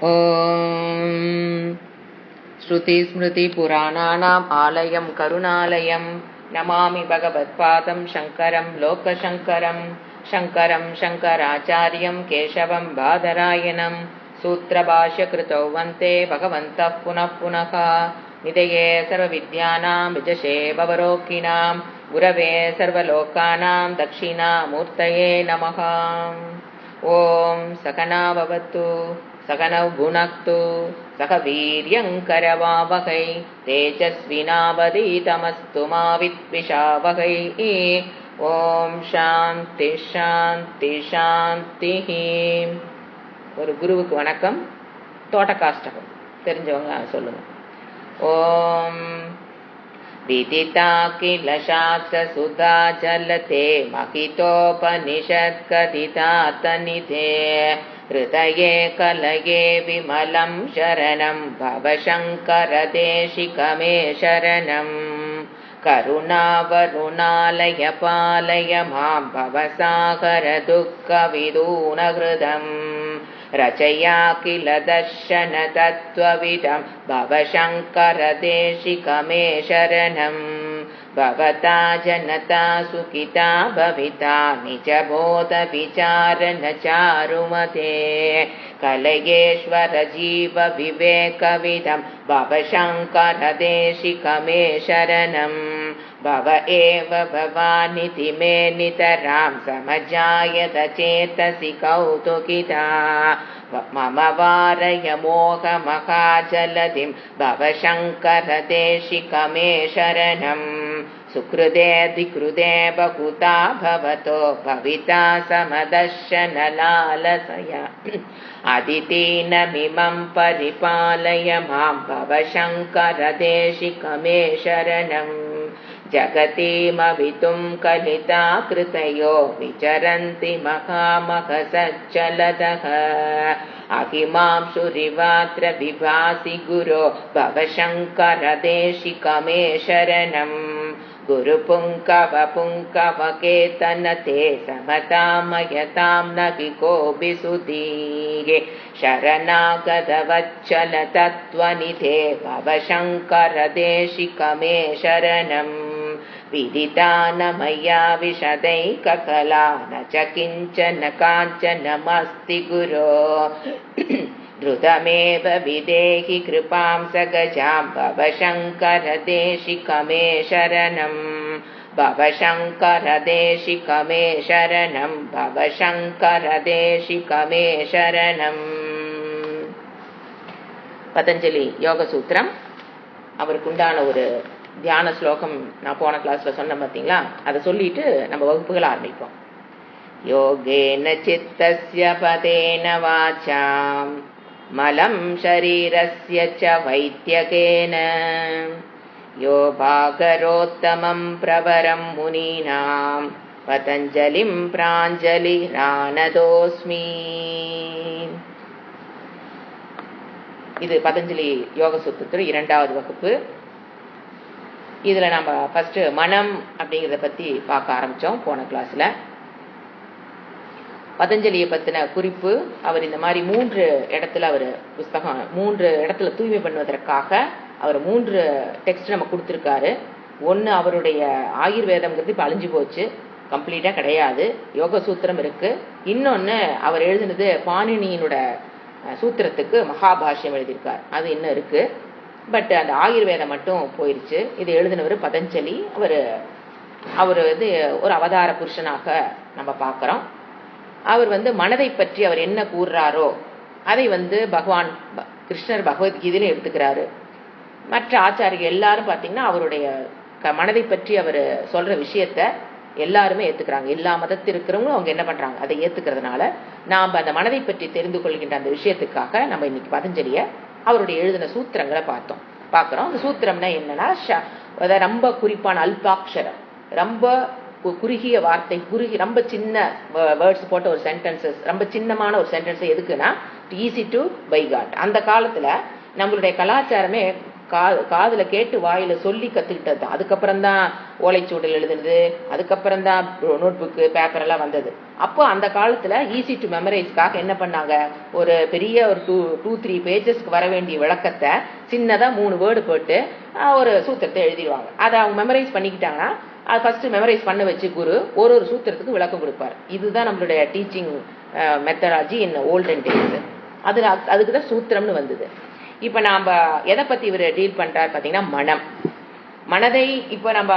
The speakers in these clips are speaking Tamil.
ॐ श्रुतिस्मृतिपुराणानाम् आलयं करुणालयं नमामि भगवत्पादं शङ्करं लोकशङ्करं शङ्करं शङ्कराचार्यं केशवं बादरायणं सूत्रभाष्यकृतौ वन्दे भगवन्तः पुनः पुनः निधये सर्वविद्यानां विजशे भवरोगिणां गुरवे सर्वलोकानां दक्षिणामूर्तये नमः। ॐ सकना भवतु सकनौ भुनक्तु सह वीर्यङ्करवावहै तेजस्विनावधीतमस्तु मा विद्विषावहै। ஓம் சாந்தி சாந்தி சாந்திஹ. ஒரு குருவுக்கு வணக்கம். தோட்டக்காஷ்டகம் தெரிஞ்சவங்க சொல்லுங்க. ஓம் விதிதா கில சாஸ்திர சுதா ஜலதே மகிதோபனிஷத் கதிதா தனிதே ஹிருதயே கலயே விமலம் சரணம் பவசங்கர தேசிகமே சரணம். கருணாவருணாலய பாலய மாம் பவசாகர துக்க விதூனஹிருதம் ரச்சயா கில தர்ஷன தத்வவிதம் பவசங்கர தேசிகமே சரணம். பவதா ஜனதா சுகிதா பவிதா நிஜபோத விசாரண சாருமதே கலயேஸ்வர ஜீவ விவேகவிதம் பவசங்கர தேசிகமே சரணம். பவ ஏவ பவானிதி மே நிதராம் சமஜாயத சேதசி கௌதுகிதா மம வாரய மோக மகாஜலதிம் பவசங்கர தேசிகமே சரணம். சுக்ருதே திக்ருதே பகுதா பவதோ பவிதா சமதர்ஷன லாலசயா அதிதீனமிமம் பரிபாலய மாம் பவசங்கர தேசிகமே சரணம். ஜகதீமவிதும் கலிதா கிருதயோ விசரந்தி மகாமக சச்சலதஹ அகிமாம் சுரிவாத்ர விபாசி குரோ பவசங்கர தேசிகமே சரணம். குரு புங்கவ புங்கவ கேதனதே சமதாமயதாம் நகி கோபி சுதீயே சரணாகத வச்சல தத்வநிதே பவசங்கர தேசிகமே சரணம். விதிதானமயா விஷதைககலா ந ச கிஞ்சன காஞ்சனமஸ்தி குரோ த்ருதமேவ விதேஹி கிருபாம் சகஜாம் பவசங்கர தேசிகமே சரணம். பவசங்கர தேசிகமே சரணம். பவசங்கர தேசிகமே சரணம். பதஞ்சலி யோக சூத்திரம். அவருக்கு உண்டான ஒரு தியான ஸ்லோகம் நான் போன கிளாஸ்ல சொன்னேன் பார்த்தீங்களா, அதை சொல்லிட்டு நம்ம வகுப்புகள் ஆரம்பிப்போம். யோகேன சித்தஸ்ய பதேன வாசாம் மலம் ஷரீரஸ்ய ச வைத்யகேன யோ பாகரோத்தமம் பிரவரம் முனீனாம் பதஞ்சலிம் பிராஞ்சலிரானதோஸ்மி. இது பதஞ்சலி யோக சூத்திரத்தில் 2வது வகுப்பு. இதுல நம்ம ஃபர்ஸ்ட் மனம் அப்படிங்கிறத பத்தி பார்க்க ஆரம்பிச்சோம் போன கிளாஸ்ல. பதஞ்சலியை பத்தின குறிப்பு, அவர் இந்த மாதிரி 3 இடத்துல அவர் புஸ்தகம் 3 இடத்துல தூய்மை பண்ணுவதற்காக அவர் 3 டெக்ஸ்ட் நம்ம கொடுத்துருக்காரு. ஒன்று அவருடைய ஆயுர்வேதம்ங்கிறது இப்போ அழிஞ்சு போச்சு, கம்ப்ளீட்டா கிடையாது. யோக சூத்திரம் இருக்கு. இன்னொன்னு அவர் எழுதினது பாணினியினோட சூத்திரத்துக்கு மகாபாஷ்யம் எழுதியிருக்கார், அது இன்னும் இருக்கு. பட் அந்த ஆயுர்வேதம் மட்டும் போயிருச்சு. இது எழுதினவர் பதஞ்சலி. அவர் ஒரு அவதார புருஷனாக நம்ம பார்க்கிறோம். அவர் மனதை பற்றி அவர் என்ன கூறுறாரோ அதை பகவான் கிருஷ்ணர் பகவத்கீதையில எடுத்துக்கிறாரு. மற்ற ஆச்சாரியர்கள் எல்லாரும் பார்த்தீங்கன்னா அவருடைய மனதை பற்றி அவர் சொல்ற விஷயத்த எல்லாருமே ஏத்துக்கிறாங்க. எல்லா மதத்தில் இருக்கிறவங்களும் அவங்க என்ன பண்றாங்க, அதை ஏத்துக்கிறதுனால நாம் அந்த மனதை பற்றி தெரிந்து கொள்கின்ற அந்த விஷயத்துக்காக நம்ம இன்னைக்கு பதஞ்சலிய அவருடைய எழுதின சூத்திரங்களை பார்க்கிறோம். அந்த சூத்திரம்னா என்னன்னா, ரொம்ப குறிப்பான அல்பாட்சரம், ரொம்ப குறுகிய வார்த்தை, ரொம்ப சின்ன வேர்ட்ஸ் போட்ட ஒரு சென்டென்சஸ், ரொம்ப சின்னமான ஒரு சென்டென்ஸ். எதுக்குன்னா ஈஸி டு பை காட். அந்த காலத்துல நம்மளுடைய கலாச்சாரமே காதுல கேட்டு வாயில சொல்லி கத்துக்கிட்டது தான். அதுக்கப்புறம் தான் ஓலைச்சூடல் எழுதுனது, அதுக்கப்புறம் தான் நோட் புக்கு பேப்பர் எல்லாம் வந்தது. அப்போ அந்த காலத்துல ஈஸி டு மெமரைஸ்க்காக என்ன பண்ணாங்க, ஒரு பெரிய ஒரு 2-3 பேஜஸ்க்கு வர வேண்டிய விளக்கத்தை சின்னதா 3 வேர்டு போட்டு ஒரு சூத்திரத்தை எழுதிடுவாங்க. அதை அவங்க மெமரைஸ் பண்ணிக்கிட்டாங்கன்னா அது ஃபர்ஸ்ட் மெமரைஸ் பண்ண வச்சு குரு ஒரு சூத்திரத்துக்கு விளக்கம் கொடுப்பார். இதுதான் நம்மளுடைய டீச்சிங் மெத்தடாலஜி இன் ஓல்டன் டேஸ். அதுக்கு தான் சூத்திரம்னு வந்தது. இப்போ நாம் எதை பற்றி இவர் டீல் பண்ணுறாரு பார்த்தீங்கன்னா மனம், மனதை. இப்போ நம்ம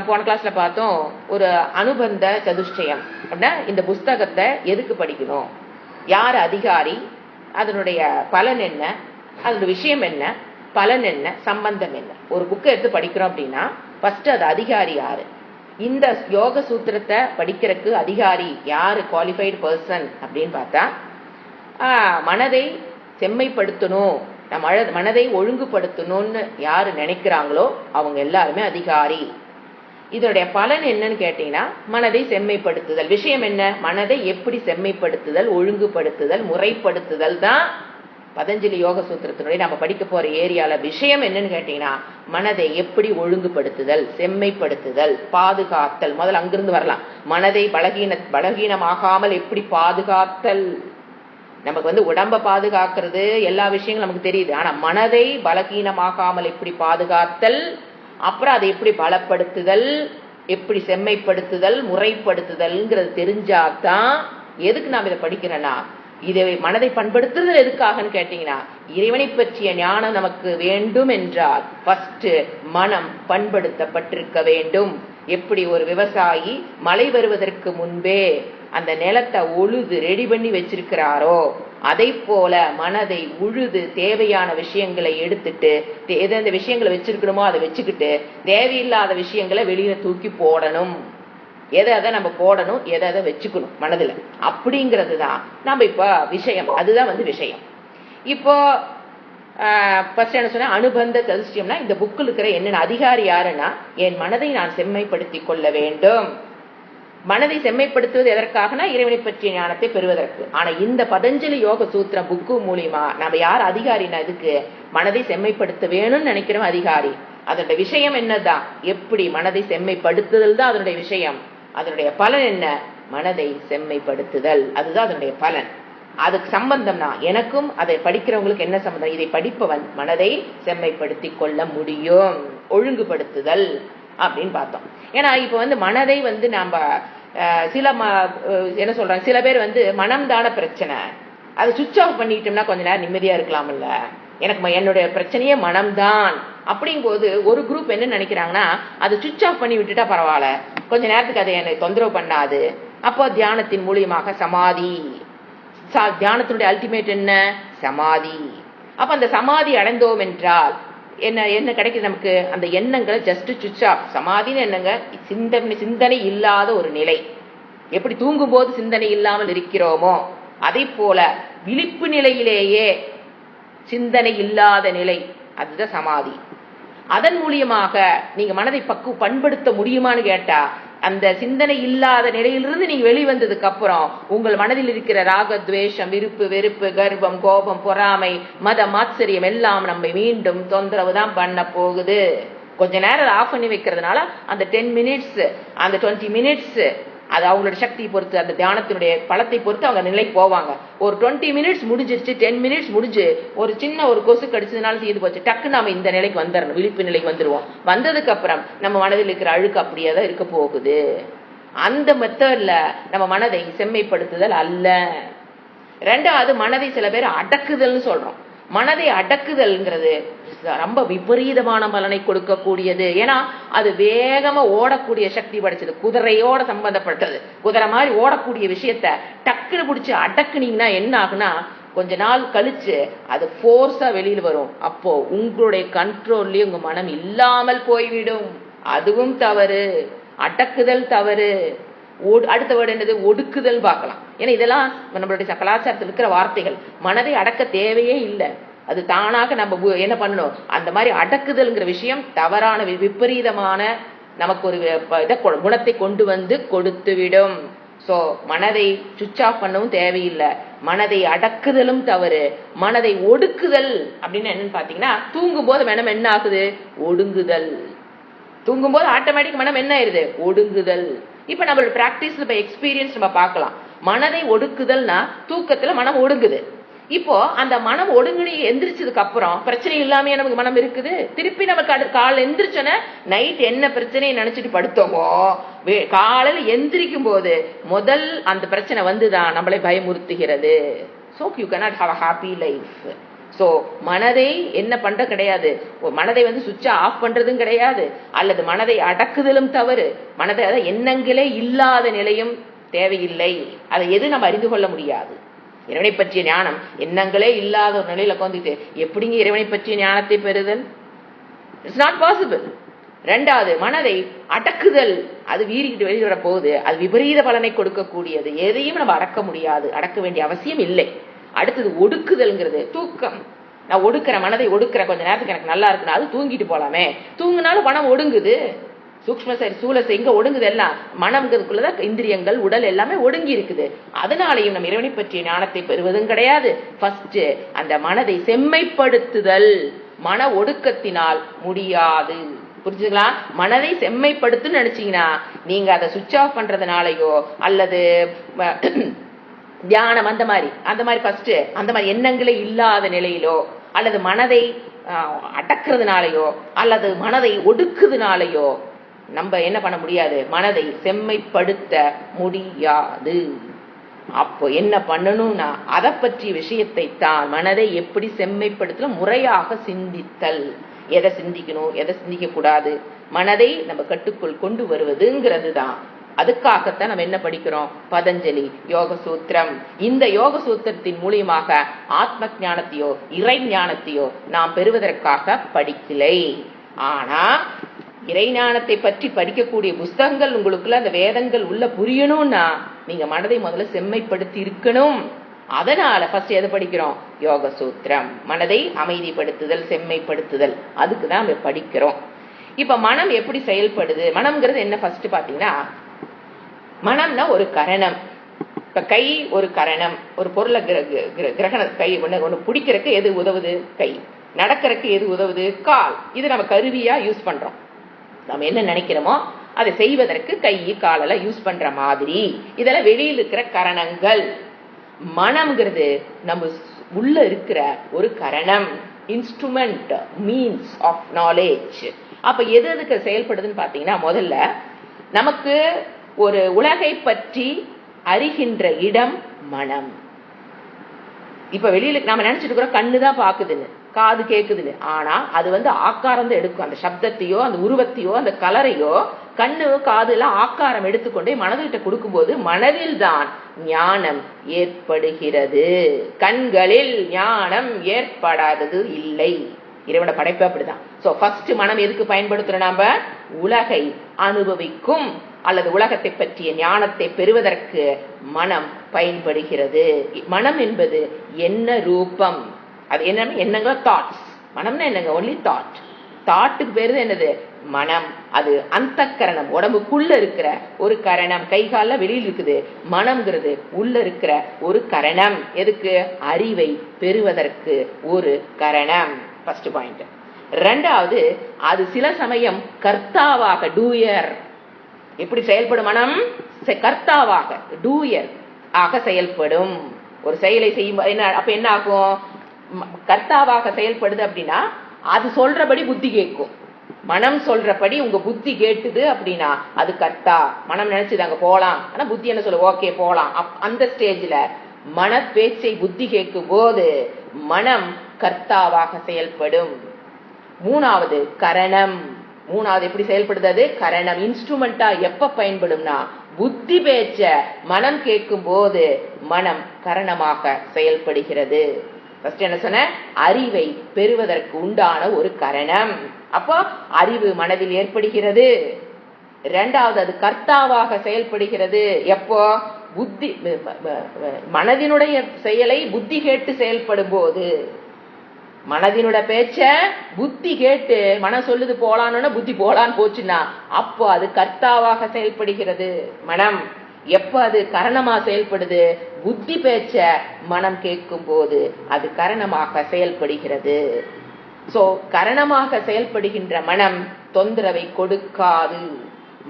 போன கிளாஸ்ல பார்த்தோம், ஒரு அனுபந்த சதுஷ்டயம் அப்படின்னா இந்த புஸ்தகத்தை எதுக்கு படிக்கணும், யார் அதிகாரி, அதனுடைய பலன் என்ன, அதனுடைய விஷயம் என்ன, பலன் என்ன, சம்பந்தம் என்ன. ஒரு புக்கை எடுத்து படிக்கிறோம் அப்படின்னா ஃபர்ஸ்ட் அது அதிகாரி யாரு, இந்த யோக சூத்திரத்தை படிக்கிறதுக்கு அதிகாரி யாரு, குவாலிஃபைடு பர்சன் அப்படின்னு பார்த்தா மனதை செம்மைப்படுத்தணும், மனதை ஒழுங்குபடுத்தணும்னு யாரு நினைக்கிறாங்களோ அவங்க எல்லாருமே அதிகாரி. இதனுடைய பலன் என்னன்னு கேட்டீங்கன்னா மனதை செம்மைப்படுத்துதல். விஷயம் என்ன, மனதை எப்படி செம்மைப்படுத்துதல், ஒழுங்குபடுத்துதல், முறைப்படுத்துதல் தான் பதஞ்சலி யோக சூத்திரத்தினுடைய நம்ம படிக்க போற ஏரியால விஷயம் என்னன்னு கேட்டீங்கன்னா மனதை எப்படி ஒழுங்குபடுத்துதல், செம்மைப்படுத்துதல், பாதுகாத்தல். முதல்ல அங்கிருந்து வரலாம். மனதை பலகீனமாகாமல் எப்படி பாதுகாத்தல். நமக்கு உடம்ப பாதுகாக்கிறது எல்லா விஷயங்களும் நமக்கு தெரியுது. ஆனா மனதை பலகீனமாகாமல் எப்படி பாதுகாத்தல், அப்புறம் அதை எப்படி பலப்படுத்துதல், எப்படி செம்மைப்படுத்துதல், முறைப்படுத்துதல்ங்கிறது தெரிஞ்சாதான். எதுக்கு நாம் இதை படிக்கிறோன்னா, இதை மனதை பண்படுத்துறது எதுக்காகன்னு கேட்டீங்கன்னா இறைவனை பற்றிய ஞானம் நமக்கு வேண்டும் என்றால் ஃபர்ஸ்ட் மனம் பண்படுத்தப்பட்டிருக்க வேண்டும். எப்படி ஒரு விவசாயி மழை வருவதற்கு முன்பே அந்த நிலத்தை உழுது ரெடி பண்ணி வச்சிருக்கிறாரோ அதை போல மனதை உழுது தேவையான விஷயங்களை எடுத்துட்டு எந்தெந்த விஷயங்களை வச்சிருக்கணுமோ அதை வச்சுக்கிட்டு தேவையில்லாத விஷயங்களை வெளியில தூக்கி போடணும். எதை நம்ம போடணும், எதை வச்சுக்கணும் மனதுல, அப்படிங்கிறது தான் நம்ம இப்ப விஷயம். அதுதான் விஷயம். இப்போ ஃபர்ஸ்ட் என்ன சொன்னா அனுபந்த சதுஷ்டயம்னா இந்த புக்கில் இருக்கிற என்னென்ன அதிகாரி யாருன்னா என் மனதை நான் செம்மைப்படுத்தி கொள்ள வேண்டும். மனதை செம்மைப்படுத்துவது எதற்காகனா இறைவனை பற்றிய ஞானத்தை பெறுவதற்கு. ஆனா இந்த பதஞ்சலி யோக சூத்திரம் புக்கு மூலியமா நம்ம யார் அதிகாரினா இதுக்கு மனதை செம்மைப்படுத்த வேணும்னு நினைக்கிறோம் அதிகாரி. அதனுடைய விஷயம் என்னதான், எப்படி மனதை செம்மைப்படுத்துதல் தான் அதனுடைய விஷயம். அதனுடைய பலன் என்ன, மனதை செம்மைப்படுத்துதல். அதுதான் அதனுடைய பலன். அதுக்கு சம்பந்தம்னா எனக்கும் அதை படிக்கிறவங்களுக்கு என்ன சம்பந்தம், இதை படிப்பவன் மனதை செம்மைப்படுத்தி கொள்ள முடியும், ஒழுங்குபடுத்துதல் அப்படின்னு பார்த்தோம். ஏன்னா இப்ப மனதை நாம சில என்ன சொல்றாங்க, சில பேர் மனம் தான பிரச்சனை, அதை சுவிட்ச் ஆஃப் பண்ணிட்டோம்னா கொஞ்ச நேரம் நிம்மதியா இருக்கலாம்ல, எனக்கு என்னுடைய பிரச்சனையே மனம்தான் அப்படிங்கும்போது ஒரு குரூப் என்ன நினைக்கிறாங்கன்னா அது சுவிட்ச் ஆஃப் பண்ணி விட்டுட்டா பரவாயில்ல, கொஞ்ச நேரத்துக்கு அதை என்னை தொந்தரவு பண்ணாது. அப்போ தியானத்தின் மூலியமாக சமாதி, தியானத்தினுடைய அல்டிமேட் என்ன, சமாதி. அப்ப அந்த சமாதி அடைந்தோம் என்றால் என்ன கிடைக்குது நமக்கு, அந்த எண்ணங்களை ஜஸ்ட் சுவிட்ச் ஆஃப். சமாதின்னு என்னங்க, சிந்தனை இல்லாத ஒரு நிலை. எப்படி தூங்கும் போது சிந்தனை இல்லாமல் இருக்கிறோமோ அதை போல விழிப்பு நிலையிலேயே சிந்தனை இல்லாத நிலை, அதுதான் சமாதி. அதன் மூலியமாக நீங்க மனதை பண்படுத்த முடியுமான்னு கேட்டா அந்த சிந்தனை இல்லாத நிலையிலிருந்து நீங்க வெளிவந்ததுக்கு அப்புறம் உங்கள் மனதில் இருக்கிற ராக துவேஷம், விருப்பு வெறுப்பு, கர்வம், கோபம், பொறாமை, மத மாத்சரியம் எல்லாம் நம்மை மீண்டும் தொந்தரவு தான் பண்ண போகுது. கொஞ்ச நேரம் ஆஃப் பண்ணி வைக்கிறதுனால அந்த 10 மினிட்ஸ் அந்த 20 மினிட்ஸ் அது அவங்களோட சக்தியை பொறுத்து, அந்த தியானத்தினுடைய பலத்தை பொறுத்து அவங்க நிலை போவாங்க. ஒரு 20 மினிட்ஸ் முடிஞ்சிருச்சு, 10 மினிட்ஸ் முடிஞ்சு ஒரு சின்ன ஒரு கொசு கடிச்சதுனால செய்து போச்சு, டக்கு நாம இந்த நிலைக்கு வந்துடணும், விழிப்பு நிலைக்கு வந்துருவோம். வந்ததுக்கு அப்புறம் நம்ம மனதில் இருக்கிற அழுக்கு அப்படியே தான் இருக்க போகுது. அந்த மெத்தட்ல நம்ம மனதை செம்மைப்படுத்துதல் அல்ல. ரெண்டாவது மனதை சில பேர் அடக்குதல்னு சொல்றோம். மனதை அடக்குதல்ங்கிறது ரொம்ப விபரீதமான பலனை கொடுக்கக்கூடியது. ஏன்னா அது வேகமா ஓடக்கூடிய சக்தி படைச்சது, குதிரையோட சம்பந்தப்பட்டது. குதிரை மாதிரி ஓடக்கூடிய விஷயத்த டக்குன்னு பிடிச்சு அடக்குனீங்கன்னா என்ன ஆகுனா கொஞ்ச நாள் கழிச்சு அது போர்ஸா வெளியில வரும். அப்போ உங்களுடைய கண்ட்ரோல்லயே உங்க மனம் இல்லாமல் போய்விடும். அதுவும் தவறு, அடக்குதல் தவறு. அடுத்த வேர்டு என்னது, ஒடுக்குதல் பார்க்கலாம். ஏன்னா இதெல்லாம் நம்மளுடைய கலாச்சாரத்தில் இருக்கிற வார்த்தைகள். மனதை அடக்க தேவையே இல்லை, அது தானாக நம்ம என்ன பண்ணணும், அந்த மாதிரி அடக்குதல்ங்கிற விஷயம் தவறான விபரீதமான நமக்கு ஒரு குணத்தை கொண்டு வந்து கொடுத்துவிடும். சோ மனதை சுவிட்ச் ஆஃப் பண்ணவும் தேவையில்லை, மனதை அடக்குதலும் தவறு. மனதை ஒடுக்குதல் அப்படின்னு என்னன்னு பாத்தீங்கன்னா, தூங்கும் போது மனம் என்ன ஆகுது? ஒடுங்குதல். தூங்கும் போது ஆட்டோமேட்டிக் மனம் என்ன ஆயிருது? ஒடுங்குதல். இப்ப நம்மளோட பிராக்டிஸ் எக்ஸ்பீரியன்ஸ் நம்ம பார்க்கலாம். மனதை ஒடுக்குதல்னா தூக்கத்துல மனம் ஒடுங்குது. இப்போ அந்த மனம் ஒடுங்குனி எந்திரிச்சதுக்கு அப்புறம் பிரச்சனை இல்லாம நமக்கு மனம் இருக்குது. திருப்பி நமக்கு காலைல எந்திரிச்சோன்னா நைட் என்ன பிரச்சனையை நினைச்சிட்டு படுத்தோமோ, காலையில எந்திரிக்கும் போது முதல் அந்த பிரச்சனை வந்துதான் நம்மளை பயமுறுத்துகிறது. So you cannot have a happy life. So மனதை என்ன பண்ற கிடையாது, மனதை சுவிட்ச ஆஃப் பண்றதும் கிடையாது, அல்லது மனதை அடக்குதலும் தவறு. மனதை எண்ணங்களே இல்லாத நிலையும் தேவையில்லை. அதை எது நம்ம அறிந்து கொள்ள முடியாது. இறைவனை பற்றிய ஞானம் எண்ணங்களே இல்லாத ஒரு நிலையில உட்காந்துட்டு எப்படிங்க இறைவனை பற்றிய ஞானத்தை பெறுதல்? It's not possible. ரெண்டாவது, மனதை அடக்குதல், அது வீறிக்கிட்டு வெளியிட போகுது, அது விபரீத பலனை கொடுக்கக்கூடியது. எதையும் நம்ம அடக்க முடியாது, அடக்க வேண்டிய அவசியம் இல்லை. அடுத்தது ஒடுக்குதல்ங்கிறது தூக்கம். நான் ஒடுக்கிற மனதை ஒடுக்கிற, கொஞ்ச நேரத்துக்கு எனக்கு நல்லா இருக்குன்னா அது தூங்கிட்டு போலாமே, தூங்கினாலும் மனம் ஒடுங்குது. சூக்ஷ்ம சூழல் எங்க ஒடுங்குது? எல்லாம் மனம்ங்கிறதுக்குள்ளதான் இந்திரியங்கள் உடல் எல்லாமே ஒடுங்கி இருக்குது. அதனாலையும் நம்ம இறைவனை பற்றிய ஞானத்தை பெறுவதும் கிடையாது. ஃபர்ஸ்ட் அந்த மனதை செம்மைப்படுத்துதல் மன ஒடுக்கத்தினால் முடியாது. புரிஞ்சுங்களா? மனதை செம்மைப்படுத்துன்னு நினைச்சீங்கன்னா நீங்க அதை சுவிட்ச் ஆஃப் பண்றதுனாலயோ அல்லது தியானம் அந்த மாதிரி ஃபர்ஸ்ட் அந்த மாதிரி எண்ணங்களே இல்லாத நிலையிலோ அல்லது மனதை அடக்குறதுனாலயோ அல்லது மனதை ஒடுக்குதுனாலயோ நம்ம என்ன பண்ண முடியாது? மனதை செம்மைப்படுத்த முடியாது. அப்போ என்ன பண்ணணும்னா அதை பற்றிய விஷயத்தை தான் மனதை எப்படி செம்மைப்படுத்தல, முறையாக சிந்தித்தல். எதை சிந்திக்கணும், எதை சிந்திக்க கூடாது, மனதை நம்ம கட்டுக்குள் கொண்டு வருவதுங்கிறது தான். அதுக்காகத்தான் நம்ம என்ன படிக்கிறோம்? பதஞ்சலி யோக சூத்திரம். இந்த யோக சூத்திரத்தின் மூலியமாக ஆத்ம ஞானத்தையோ இறை ஞானத்தையோ நாம் பெறுவதற்காக படிக்கலை. ஆனா இறைஞானத்தை பற்றி படிக்கக்கூடிய புஸ்தகங்கள் உங்களுக்குள்ள அந்த வேதங்கள் உள்ள புரியணும்னா நீங்க மனதை முதல்ல செம்மைப்படுத்தி இருக்கணும். அதனால ஃபர்ஸ்ட் எதை படிக்கிறோம்? யோக சூத்திரம். மனதை அமைதிப்படுத்துதல், செம்மைப்படுத்துதல், அதுக்குதான் நம்ம படிக்கிறோம். இப்ப மனம் எப்படி செயல்படுது? மனம்ங்கிறது என்ன? ஃபர்ஸ்ட் பாத்தீங்கன்னா, மனம்னா ஒரு கரணம். இப்ப கை ஒரு கரணம். ஒரு பொருளை கிரகண கை ஒண்ணு பிடிக்கிறதுக்கு எது உதவுது? கை. நடக்கிறதுக்கு எது உதவுது? கால். இது நம்ம கருவியா யூஸ் பண்றோம். நம்ம என்ன நினைக்கிறோமோ அதை செய்வதற்கு கை காலெல்லாம் யூஸ் பண்ற மாதிரி இதெல்லாம் வெளியில் இருக்கிற கரணங்கள். மனம்ங்கிறது நம்ம உள்ள இருக்கிற ஒரு கரணம், இன்ஸ்ட்ருமெண்ட், மீன்ஸ் ஆஃப் நாலேஜ். அப்ப எது எதுக்கு செயல்படுதுன்னு பாத்தீங்கன்னா, முதல்ல நமக்கு ஒரு உலகை பற்றி அறிகின்ற இடம் மனம். இப்ப வெளியில நாம நினைச்சிட்டு இருக்கிறோம் கண்ணுதான் பாக்குதுன்னு, காது கேக்குதுன்னு. ஆனா அது ஆக்காரம் தான் எடுக்கும். அந்த சப்தத்தையோ அந்த உருவத்தையோ அந்த கலரையோ கண்ணு காது எல்லாம் ஆக்காரம் எடுத்துக்கொண்டே மனதிட்ட கொடுக்கும் போது மனதில் தான் ஞானம் ஏற்படுகிறது. கண்களில் ஞானம் ஏற்படாதது இல்லை. இறைவனோட படைப்பு அப்படிதான். சோ ஃபர்ஸ்ட் மனம் எதுக்கு பயன்படுத்துறோம்? நாம உலகை அனுபவிக்கும் அல்லது உலகத்தை பற்றிய ஞானத்தை பெறுவதற்கு மனம் பயன்படுகிறது. மனம் என்பது என்ன ரூபம்? அது என்ன? எண்ணங்கள், தாட்ஸ். மனம்னா என்னங்க? Only thought. தாட்டுக்கு பேரு என்னது? மனம். அது அந்த கரணம், உடம்புக்குள்ள இருக்கிற ஒரு கரணம். கை கால வெளியில் இருக்குது. மனம்ங்கிறது உள்ள இருக்கிற ஒரு கரணம். எதுக்கு? அறிவை பெறுவதற்கு ஒரு கரணம். First point. ரெண்டாவது, அது சில சமயம் கர்த்தாவாக, டூயர். எப்படி செயல்படும் மனம்? கர்த்தாவாக, டூயர் ஆக செயல்படும். ஒரு செயலை செய்யும் அப்ப என்ன ஆகும்? கர்த்தாவாக செயல்படுது அப்படின்னா அது சொல்றபடி புத்தி கேட்கும். மனம் சொல்றபடி உங்க புத்தி கேட்டுது அப்படின்னா அது கர்த்தா. மனம் நினைச்சது அங்க போலாம், ஆனா புத்தி என்ன சொல்ல? ஓகே போலாம். அந்த ஸ்டேஜ்ல மன பேச்சை புத்தி கேட்கும் போது மனம் கர்த்தாவாக செயல்படும். மூணாவது கரணம். மூணாவது எப்படி செயல்படுது? அது கரணம், இன்ஸ்ட்ருமெண்டா. எப்ப பயன்படும்னா புத்தி பேச்ச மனம் கேட்கும் போது மனம் கரணமாக செயல்படுகிறது. ஃபர்ஸ்ட் என்ன சொன்ன? அறிவை பெறுவதற்கு உண்டான ஒரு கரணம். அப்போ அறிவு மனதில் ஏற்படுகிறது. இரண்டாவது, அது கர்த்தாவாக செயல்படுகிறது. எப்போ? புத்தி, மனதினுடைய செயலை புத்தி கேட்டு செயல்படும் போது. மனதினுடைய பேச்ச புத்தி கேட்டு மனம் சொல்லுது போலான்னு, புத்தி போலான்னு போச்சுன்னா அப்போ அது கர்த்தாவாக செயல்படுகிறது மனம். எப்ப அது கரணமா செயல்படுது? புத்தி பேச்ச மனம் கேட்கும் போது அது கரணமாக செயல்படுகிறது. சோ கரணமாக செயல்படுகின்ற மனம் தொந்தரவை கொடுக்காது.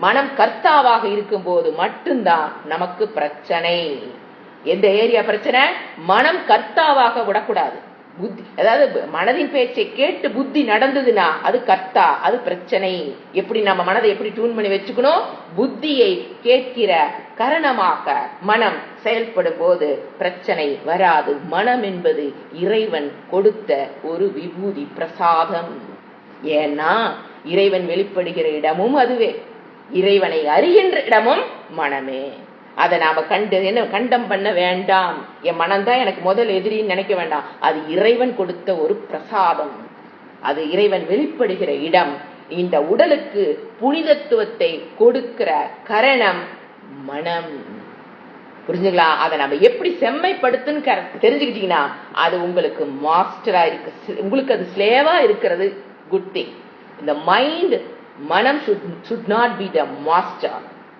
மனம் கர்த்தாவாக இருக்கும் போது மட்டும்தான் நமக்கு பிரச்சனை. எந்த ஏரியா பிரச்சனை? மனம் கர்த்தாவாக விடக்கூடாது. புத்தி, அதாவது மனதின் பேச்சை கேட்டு புத்தி நடந்ததுன்னா அது கர்த்தா, அது பிரச்சனை. எப்படி நம்ம மனதை எப்படி டியூன் பண்ணி வச்சுக்கணும்? புத்தியை கேட்கிற கரணமாக மனம் செயல்படும் போது பிரச்சனை வராது. மனம் என்பது இறைவன் கொடுத்த ஒரு விபூதி பிரசாதம். ஏன்னா இறைவன் வெளிப்படுகிற இடமும் அதுவே, இறைவனை அறிகின்ற இடமும் மனமே. அதை நாம கண்டம் பண்ண வேண்டாம். என் மனம்தான் எனக்கு முதல் எதிரின்னு நினைக்க வேண்டாம். அது இறைவன் கொடுத்த ஒரு பிரசாதம், அது இறைவன் வெளிப்படுகிற இடம். இந்த உடலுக்கு புனிதத்துவத்தை கொடுக்கிற கரணம் மனம். புரிஞ்சுங்களா? அதை நம்ம எப்படி செம்மைப்படுத்துன்னு தெரிஞ்சுக்கிட்டீங்கன்னா அது உங்களுக்கு மாஸ்டரா இருக்கு, உங்களுக்கு அது ஸ்லேவா இருக்கிறது குட் திங். இந்த மைண்ட், மனம் should not be the master,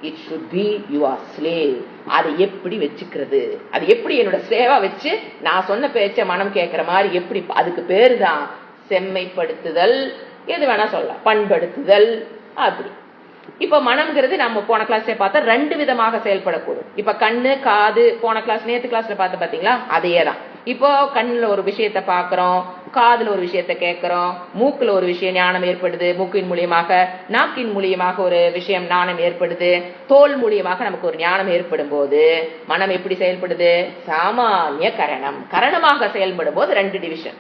it should be your slave. அதை எப்படி வச்சுக்கிறது? அது எப்படி என்னோட ஸ்லேவா வச்சு நான் சொன்ன பேச்ச மனம் கேட்கிற மாதிரி எப்படி? அதுக்கு பேரு தான் செம்மைப்படுத்துதல். எது வேணா சொல்லலாம், பண்படுத்துதல். அப்படி இப்ப மனம்ங்கிறது நம்ம போன கிளாஸ்ல பார்த்தா ரெண்டு விதமாக செயல்படக்கூடும். இப்ப கண்ணு, காது, போன கிளாஸ் நேத்து கிளாஸ்ல பார்த்து பாத்தீங்களா? அதையேதான். இப்போ கண்ணுல ஒரு விஷயத்த பாக்குறோம், காதுல ஒரு விஷயத்த கேட்கிறோம், மூக்குல ஒரு விஷயம் ஞானம் ஏற்படுது, மூக்கின் மூலியமாக, நாக்கின் மூலியமாக ஒரு விஷயம் ஞானம் ஏற்படுது, தோல் மூலியமாக நமக்கு ஒரு ஞானம் ஏற்படும் போது மனம் எப்படி செயல்படுது? சாமானிய கரணம். கரணமாக செயல்படும் போது ரெண்டு டிவிஷன்.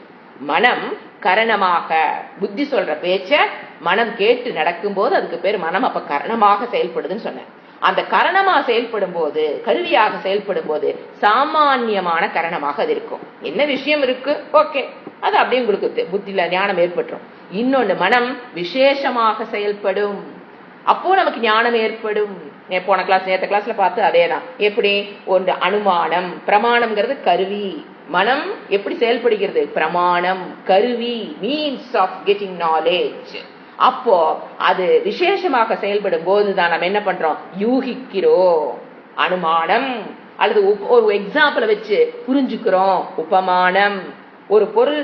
மனம் கரணமாக, புத்தி சொல்ற பேச்ச மனம் கேட்டு நடக்கும் போது அதுக்கு பேர் மனம். அப்ப கரணமாக செயல்படுதுன்னு சொன்னேன். அந்த கரணமா செயல்படும் போது, கருவியாக செயல்படும் போது சாமான்யமான கரணமாக அது இருக்கும். என்ன விஷயம் இருக்கு, ஓகே, அது அப்படியே உங்களுக்கு புத்தியில ஞானம் ஏற்பட்டுரும். இன்னொன்னு மனம் விசேஷமாக செயல்படும், அப்போ நமக்கு ஞானம் ஏற்படும். போன கிளாஸ் நேற்று கிளாஸ்ல பார்த்து அதேதான். எப்படி? ஒன்று அனுமானம், பிரமாணம்ங்கிறது கருவி. மனம் எப்படி செயல்படுகிறது? பிரமாணம், கருவி, மீன்ஸ் ஆஃப் கெட்டிங் நாலேஜ். அப்போ அது விசேஷமாக செயல்படும் போதுதான் நம்ம என்ன பண்றோம்? யூகிக்கிறோம். அனுமானம் அல்லது ஒரு எக்ஸாம்பிளை வச்சு புரிஞ்சுக்கிறோம். உபமானம், ஒரு பொருள்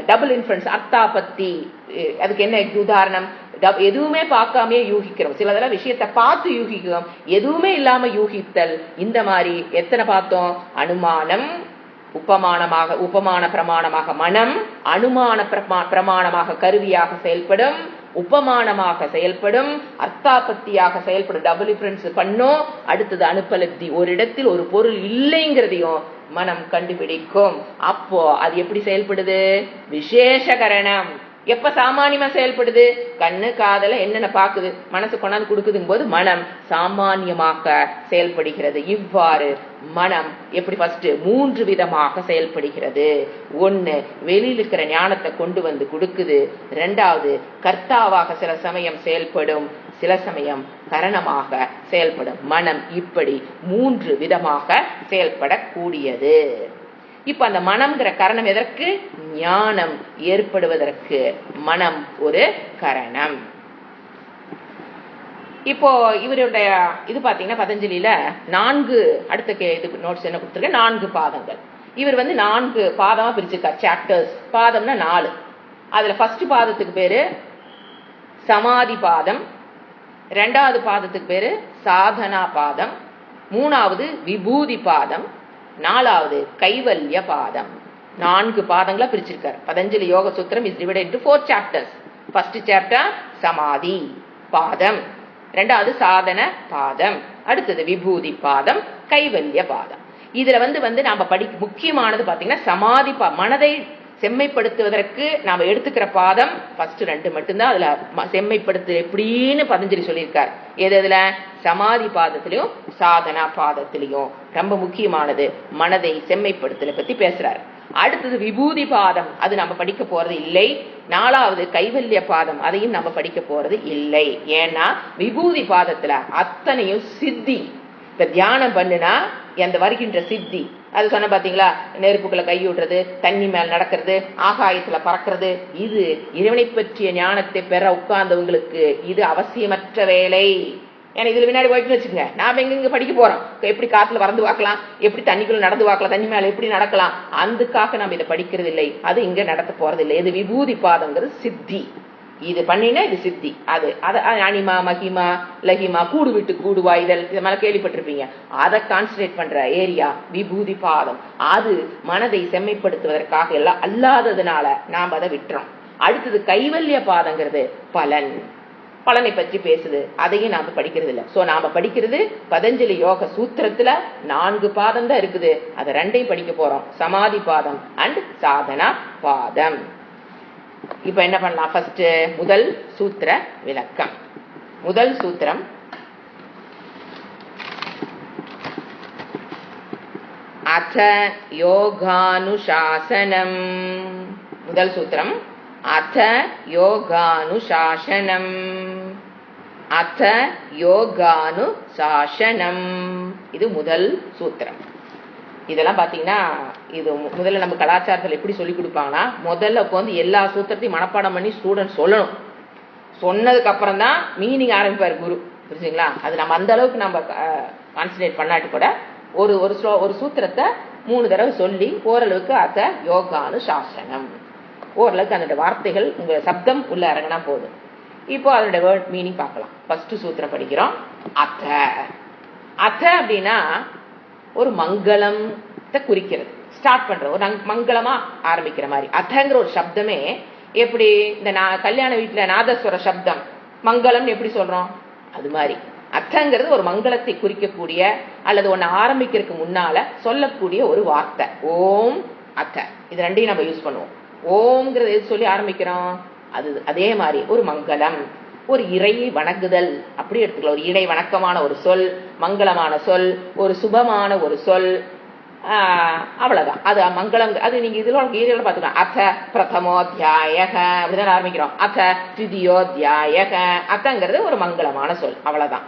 டபுள் இன்ஃபரன்ஸ், அர்த்தாபத்தி. அதுக்கு என்ன உதாரணம்? எதுவுமே பார்க்காமே யூகிக்கிறோம். சிலதெல்லாம் விஷயத்தை பார்த்து யூகிக்கிறோம், எதுவுமே இல்லாம யூகித்தல். இந்த மாதிரி எத்தனை பார்த்தோம்? அனுமானம், உபமானமாக, உபமான பிரமாணமாக மனம், அனுமான பிரமாணமாக கருவியாக செயல்படும், உபமானமாக செயல்படும், அர்த்தாபத்தியாக செயல்படும். டபுள் டிஃபரன்ஸ் பண்ணோம். அடுத்தது அனுபலப்தி, ஒரு இடத்தில் ஒரு பொருள் இல்லைங்கிறதையும் மனம் கண்டுபிடிக்கும். அப்போ அது எப்படி செயல்படுது? விசேஷகரணம். எப்ப சாமானியமா செயல்படுது? கண்ணு காதல என்னென்ன பாக்குது, மனசு கொண்டாந்து கொடுக்குதுங்க போது மனம் சாமானியமாக செயல்படுகிறது. இவ்வாறு மனம் எப்படி ஃபர்ஸ்ட் மூன்று விதமாக செயல்படுகிறது. ஒன்னு, வெளியில் இருக்கிற ஞானத்தை கொண்டு வந்து கொடுக்குது. ரெண்டாவது, கர்த்தாவாக சில சமயம் செயல்படும், சில சமயம் கரணமாக செயல்படும். மனம் இப்படி மூன்று விதமாக செயல்படக்கூடியது. இப்ப அந்த மனம்ங்கிற கரணம் எதற்கு? ஞானம் ஏற்படுவதற்கு மனம் ஒரு கரணம். இப்போ இவருடைய இது பாத்தீங்கன்னா பதஞ்சலியில 4 அடுத்த இது நோட்ஸ் என்ன கொடுத்திருக்க, 4 பாதங்கள். இவர் 4 பாதமா பிரிச்சிருக்கார், சாப்டர்ஸ். பாதம்னா 4. அதுல ஃபர்ஸ்ட் பாதத்துக்கு பேரு சமாதி பாதம், 2வது பாதத்துக்கு பேரு சாதனா பாதம், 3வது விபூதி பாதம், 4வது கைவல்ய பாதம். 4 பாதங்களா பிரிச்சிருக்கார். பதஞ்சலி யோக சூத்திரம் is divided into 4 chapters. First chapter சமாதி பாதம், 2வது சாதன பாதம், அடுத்தது விபூதி பாதம், கைவல்ய பாதம். இதுல நாம முக்கியமானது பாத்தீங்கன்னா சமாதி மனதை செம்மைப்படுத்துவதற்கு நாம எடுத்துக்கிற பாதம் ஃபர்ஸ்ட் 2 மட்டும்தான். அதுல செம்மைப்படுத்து எப்படின்னு பதஞ்சலி சொல்லியிருக்கார். எதுல? சமாதி பாதத்திலையும் சாதனா பாதத்திலையும். ரொம்ப முக்கியமானது மனதை செம்மைப்படுத்தல பத்தி பேசுறாரு. அடுத்தது விபூதி பாதம், அது நம்ம படிக்க போறது இல்லை. 4வது கைவல்ய பாதம், அதையும் நம்ம படிக்க போறது இல்லை. ஏன்னா விபூதி பாதத்துல அத்தனையும் சித்தி. இப்ப தியானம் பண்ணுனா அந்த வருகின்ற சித்தி, அது சொன்ன பாத்தீங்களா, நெருப்புக்குள்ள கையூட்டுறது, தண்ணி மேல் நடக்கிறது, ஆகாயத்துல பறக்கிறது, இது இறைவனை பற்றிய ஞானத்தை பெற உட்கார்ந்தவங்களுக்கு இது அவசியமற்ற வேலை. ஏன்னா இதுல பின்னாடி போயிட்டு வச்சுக்கோங்க, நாம எங்க படிக்க போறோம், எப்படி காத்துல பறந்து பார்க்கலாம், எப்படி தண்ணிக்குள்ள நடந்து பார்க்கலாம், தண்ணி மேல எப்படி நடக்கலாம், அதுக்காக நம்ம இதை படிக்கிறது இல்லை, அது இங்க நடத்த போறது இல்லை. இது விபூதி பாதங்கிறது சித்தி, இது பண்ணினா இது சித்தி. அது அனிமா மகிமா லகிமா கூடு விட்டு கூடு வாய்தல் இது மேல கேள்விப்பட்டிருப்பீங்க. அதை கான்சன்ட்ரேட் பண்ற ஏரியா விபூதி பாதம். அது மனதை செம்மைப்படுத்துவதற்காக எல்லாம் அல்லாததுனால நாம் அதை விட்டுறோம். அடுத்தது கைவல்ய பாதங்கிறது பலனை பற்றி பேசுது, அதையும் நாம படிக்கிறது இல்லை. சோ நாம படிக்கிறது பதஞ்சலி யோக சூத்திரத்துல 4 பாதம் தான் இருக்குது, அதை 2ஐயும் படிக்க போறோம், சமாதி பாதம் அண்ட் சாதனா பாதம். இப்ப என்ன பண்ணலாம், ஃபர்ஸ்ட் முதல் சூத்திர விளக்கம். முதல் சூத்திரம் அத யோகானுசாசனம். முதல் சூத்திரம் அத யோகானுசாசனம். அத யோகானுசாசனம் இது முதல் சூத்திரம். இதெல்லாம் பாத்தீங்கன்னா இது முதல்ல நம்ம கலாச்சாரத்தில் எப்படி சொல்லி கொடுப்பாங்கன்னா, முதல்ல உட்காந்து எல்லா சூத்திரத்தையும் மனப்பாடம் பண்ணி ஸ்டூடெண்ட் சொல்லணும். சொன்னதுக்கு அப்புறம் தான் மீனிங் ஆரம்பிப்பார் குரு, புரிஞ்சுங்களா? அது நம்ம அந்த அளவுக்கு நம்ம கான்சன்ட்ரேட் பண்ணாட்டு கூட ஒரு சூத்திரத்தை 3 தடவை சொல்லி ஓரளவுக்கு அத யோகானு சாசனம், ஓரளவுக்கு அதோட வார்த்தைகள் உங்க சப்தம் உள்ள இறங்கினா போதும். இப்போ அதோட வேர்ட் மீனிங் பார்க்கலாம். ஃபர்ஸ்ட் சூத்திரம் படிக்கிறோம். அத அப்படின்னா ஒரு மங்களத்தை குறிக்கிறது, ஸ்டார்ட் பண்ற ஒரு மங்களமா ஆரம்பிக்கிற மாதிரி. அதங்கிற ஒரு சப்தமே எப்படி இந்த கல்யாண வீட்டுல நாதஸ்வர சப்தம் மங்களம் எப்படி சொல்றோம், அது மாதிரி அத்தங்கிறது ஒரு மங்களத்தை குறிக்கக்கூடிய அல்லது ஒன்னு ஆரம்பிக்கிறதுக்கு முன்னால சொல்லக்கூடிய ஒரு வார்த்தை. ஓம் அத்த, இது 2ஐயும் நம்ம யூஸ் பண்ணுவோம். ஓம்ங்கிறது எது சொல்லி ஆரம்பிக்கிறோம், அது அதே மாதிரி ஒரு மங்களம், ஒரு இறையை வணங்குதல் அப்படி எடுத்துக்கலாம். ஒரு இறை வணக்கமான ஒரு சொல், மங்களமான சொல், ஒரு சுபமான ஒரு சொல், அவ்வளவுதான். அது மங்களம். அது நீங்க இதுல பாத்துக்கலாம். அத பிரதமோத்தியாயக அப்படிதான் ஆரம்பிக்கிறோம். அத திதியோத்தியாயக, அத்தங்கிறது ஒரு மங்களமான சொல், அவ்வளவுதான்.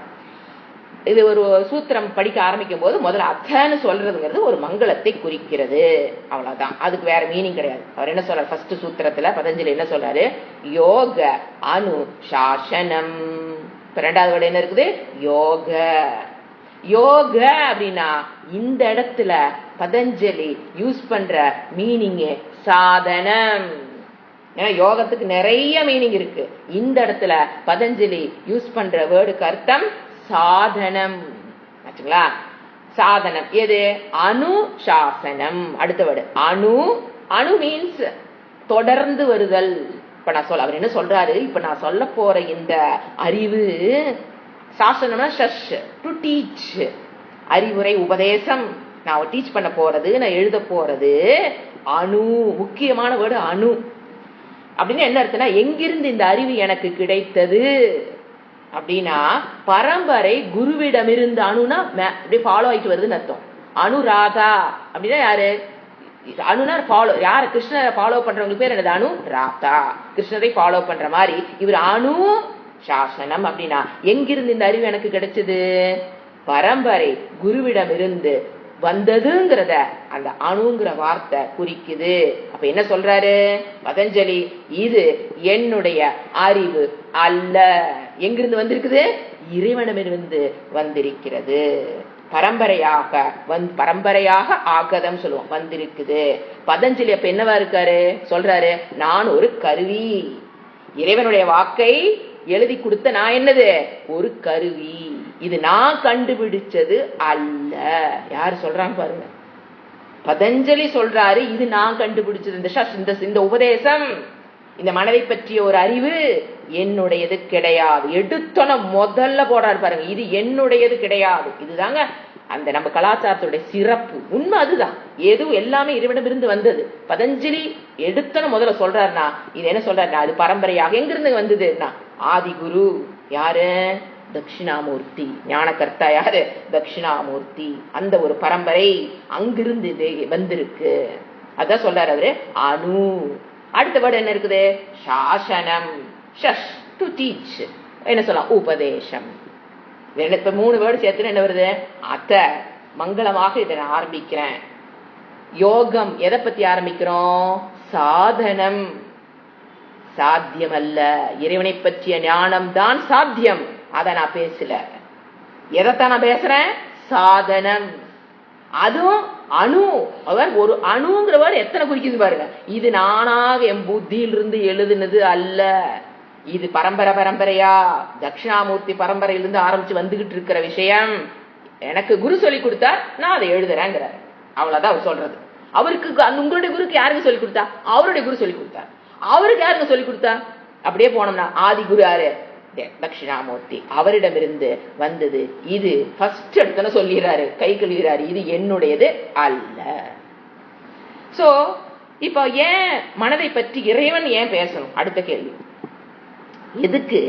இது ஒரு சூத்திரம் படிக்க ஆரம்பிக்கும் போது முதல்ல அத்தன்னு சொல்றதுங்கிறது ஒரு மங்களத்தை குறிக்கிறது, அவ்வளவுதான். அதுக்கு வேற மீனிங் கிடையாது. அவர் என்ன சொல்றாரு ஃபர்ஸ்ட் சூத்திரத்துல, பதஞ்சலி என்ன சொல்றாரு, யோக அனுசாசனம். இப்ப 2வது வேர்டு என்ன இருக்குது, யோக. யோக அப்படின்னா இந்த இடத்துல பதஞ்சலி யூஸ் பண்ற மீனிங் சாதனம். ஏன்னா யோகத்துக்கு நிறைய மீனிங் இருக்கு, இந்த இடத்துல பதஞ்சலி யூஸ் பண்ற வேர்டுக்கு அர்த்தம் சாதனம். ஆச்சுங்களா? சாதனம் எது, அனுசாசனம். அடுத்த வேர்டு அணு மீன்ஸ் தொடர்ந்து வருதல். இப்ப நான் அவர் என்ன சொல்றாரு, இப்ப நான் சொல்ல போற இந்த அறிவு, சாசனம்னா ஷஷ், டு டீச், அறிவுரை உபதேசம், நான் டீச் பண்ண போறது, நான் எழுத போறது. அணு, முக்கியமான வேர்டு அணு. அப்படின்னு என்ன அர்த்தம்னா, எங்கிருந்து இந்த அறிவு எனக்கு கிடைத்தது அப்படின்னா, பரம்பரை குருவிடமிருந்து. அணுனா அப்படியே ஃபாலோ ஆயிட்டு வருதுன்னு அர்த்தம். அனுராதா அப்படின்னா யாரு, அணுனா ஃபாலோ, யாரு கிருஷ்ணரை ஃபாலோ பண்றவங்களுக்கு பேர் என்னது, அணு ராதா. கிருஷ்ணரை ஃபாலோ பண்ற மாதிரி இவர் அணு சாசனம். அப்படின்னா எங்கிருந்து இந்த அறிவு எனக்கு கிடைச்சது, பரம்பரை குருவிடம் இருந்து வந்ததுங்கிறத அந்த அணுங்கிற வார்த்தை குறிக்குது. அப்ப என்ன சொல்றாரு பதஞ்சலி, இது என்னுடைய அறிவு அல்ல, எங்கிருந்து வந்திருக்குது, இறைவனமிருந்து வந்திருக்கிறது. பரம்பரையாக ஆகதம் சொல்லுவோம், வந்திருக்குது. பதஞ்சலி அப்ப என்னவா இருக்காரு, சொல்றாரு, நான் ஒரு கருவி, இறைவனுடைய வாக்கை எழுதி கொடுத்த நான் என்னது, ஒரு கருவி, இது நான் கண்டுபிடிச்சது அல்ல. யாரு சொல்றாங்க பாருங்க, பதஞ்சலி சொல்றாரு, இது நான் கண்டுபிடிச்சது. இந்த உபதேசம், இந்த மனதை பற்றிய ஒரு அறிவு என்னுடையது கிடையாது. எடுத்தோன முதல்ல போடாரு பாருங்க, இது என்னுடையது கிடையாது. இதுதாங்க அந்த நம்ம கலாச்சாரத்துடைய சிறப்பு. உண்மை அதுதான், எதுவும் எல்லாமே இறைவனிடமிருந்து வந்தது. பதஞ்சலி எடுத்தன முதல்ல சொல்றாருன்னா, இது என்ன சொல்றாருன்னா, அது பரம்பரையாக எங்கிருந்து வந்ததுன்னா, ஆதி குரு யாரு, தட்சிணாமூர்த்தி. ஞானகர்த்தா யாரு, தட்சிணாமூர்த்தி. அந்த ஒரு பரம்பரை அங்கிருந்து வந்திருக்கு. அதான் சொல்றாரு அவரு அணு. அடுத்த வேர்டு என்ன இருக்குது, சாசனம், ஷஷ், டு டீச். என்ன சொல்லலாம், உபதேசம். இப்ப 3 வேர்டு சேர்த்து என்ன வருது, அத மங்களமாக இதை நான் ஆரம்பிக்கிறேன். யோகம் எதை பத்தி ஆரம்பிக்கிறோம், சாதனம், சாத்தியம் அல்ல, இறைவனை பற்றிய ஞானம் தான் சாத்தியம், அத நான் பேசல. எதைத்தான் நான் பேசுறேன்? சாதனம். அதுவும் அணு. அவர் ஒரு அணுங்கிறவர் எத்தனை குறிக்குது பாருங்க. இது நானாக என் புத்தியிலிருந்து எழுதுனது அல்ல. இது பரம்பரையா தட்சிணாமூர்த்தி பரம்பரையிலிருந்து ஆரம்பிச்சு வந்துகிட்டு இருக்கிற விஷயம். எனக்கு குரு சொல்லி கொடுத்தார், நான் அதை எழுதுறேங்கிறார். அவ்வளவுதான் அவர் சொல்றது. அவருக்கு உங்களுடைய குருக்கு யாருக்கு சொல்லி கொடுத்தா? அவருடைய குரு சொல்லி கொடுத்தார். அவருக்கு யாருங்க சொல்லி கொடுத்தா? அப்படியே போனோம்னா ஆதி குரு யாரு? தட்சிணாமூர்த்தி. அவரிடமிருந்து வந்தது. இது ஃபர்ஸ்ட் எடுத்தன சொல்லிடுறாரு, கை கழுகிறாரு, இது என்னுடையது அல்ல. சோ இப்ப ஏன் மனதை பற்றி இறைவன் ஏன் பேசணும்? அடுத்த கேள்வி. எதுக்கு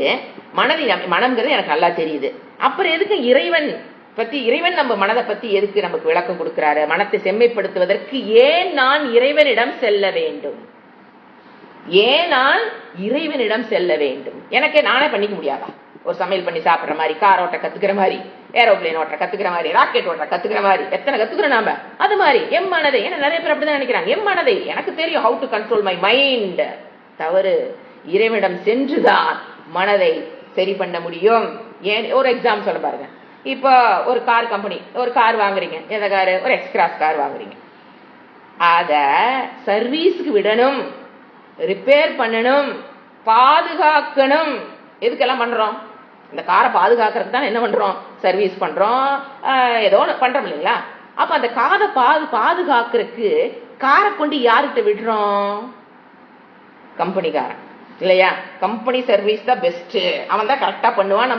மனதை மனம்ங்கிறது எனக்கு நல்லா தெரியுது, அப்புறம் எதுக்கு இறைவன் பத்தி, இறைவன் நம்ம மனதை பத்தி எதுக்கு நமக்கு விளக்கம் கொடுக்கிறாரு? மனத்தை செம்மைப்படுத்துவதற்கு ஏன் நான் இறைவனிடம் செல்ல வேண்டும்? ஏன் நான் இறைவனிடம் செல்ல வேண்டும்? எனக்கு நானே பண்ணிக்க முடியாதா? ஒரு சமையல் பண்ணி சாப்பிடுற மாதிரி, கார் ஓட்ட கத்துக்கிற மாதிரி, ஏரோப்ளைன் ஓட்ட கத்துக்கிற மாதிரி, ராக்கெட் ஓட்ட கத்துக்கிற மாதிரி, எத்தனை கத்துக்கிறோம் நாம. அது மாதிரி எம் மனதை, ஏன்னா நிறைய பேர் அப்படிதான் நினைக்கிறாங்க, எம் மனதை எனக்கு தெரியும், how to control my mind. தவறு. இறைவனிடம் சென்றுதான் மனதை சரி பண்ண முடியும். ஏன் ஒரு எக்ஸாம்பிள் சொல்ல பாருங்க. இப்ப ஒரு கார் கம்பெனி ஒரு கார் வாங்குறீங்க. எந்த காரு? ஒரு எக்ஸ்கிராஸ் கார் வாங்குறீங்க. அத சர்வீஸ்க்கு விடணும், ரிப்பேர் பண்ணணும், பாதுகாக்கணும். எதுக்கெல்லாம் பண்றோம்? இந்த காரை பாதுகாக்கிறதுக்கு தான் என்ன பண்றோம்? சர்வீஸ் பண்றோம், ஏதோ ஒன்று பண்றோம் இல்லைங்களா? அப்ப அந்த காரை பாதுகாக்கிறதுக்கு காரை கொண்டு யார்கிட்ட விடுறோம்? கம்பெனிக்காரன் இல்லையா? கம்பெனி சர்வீஸ் தான் பெஸ்ட், அவன் தான் கரெக்டா பண்ணுவான்,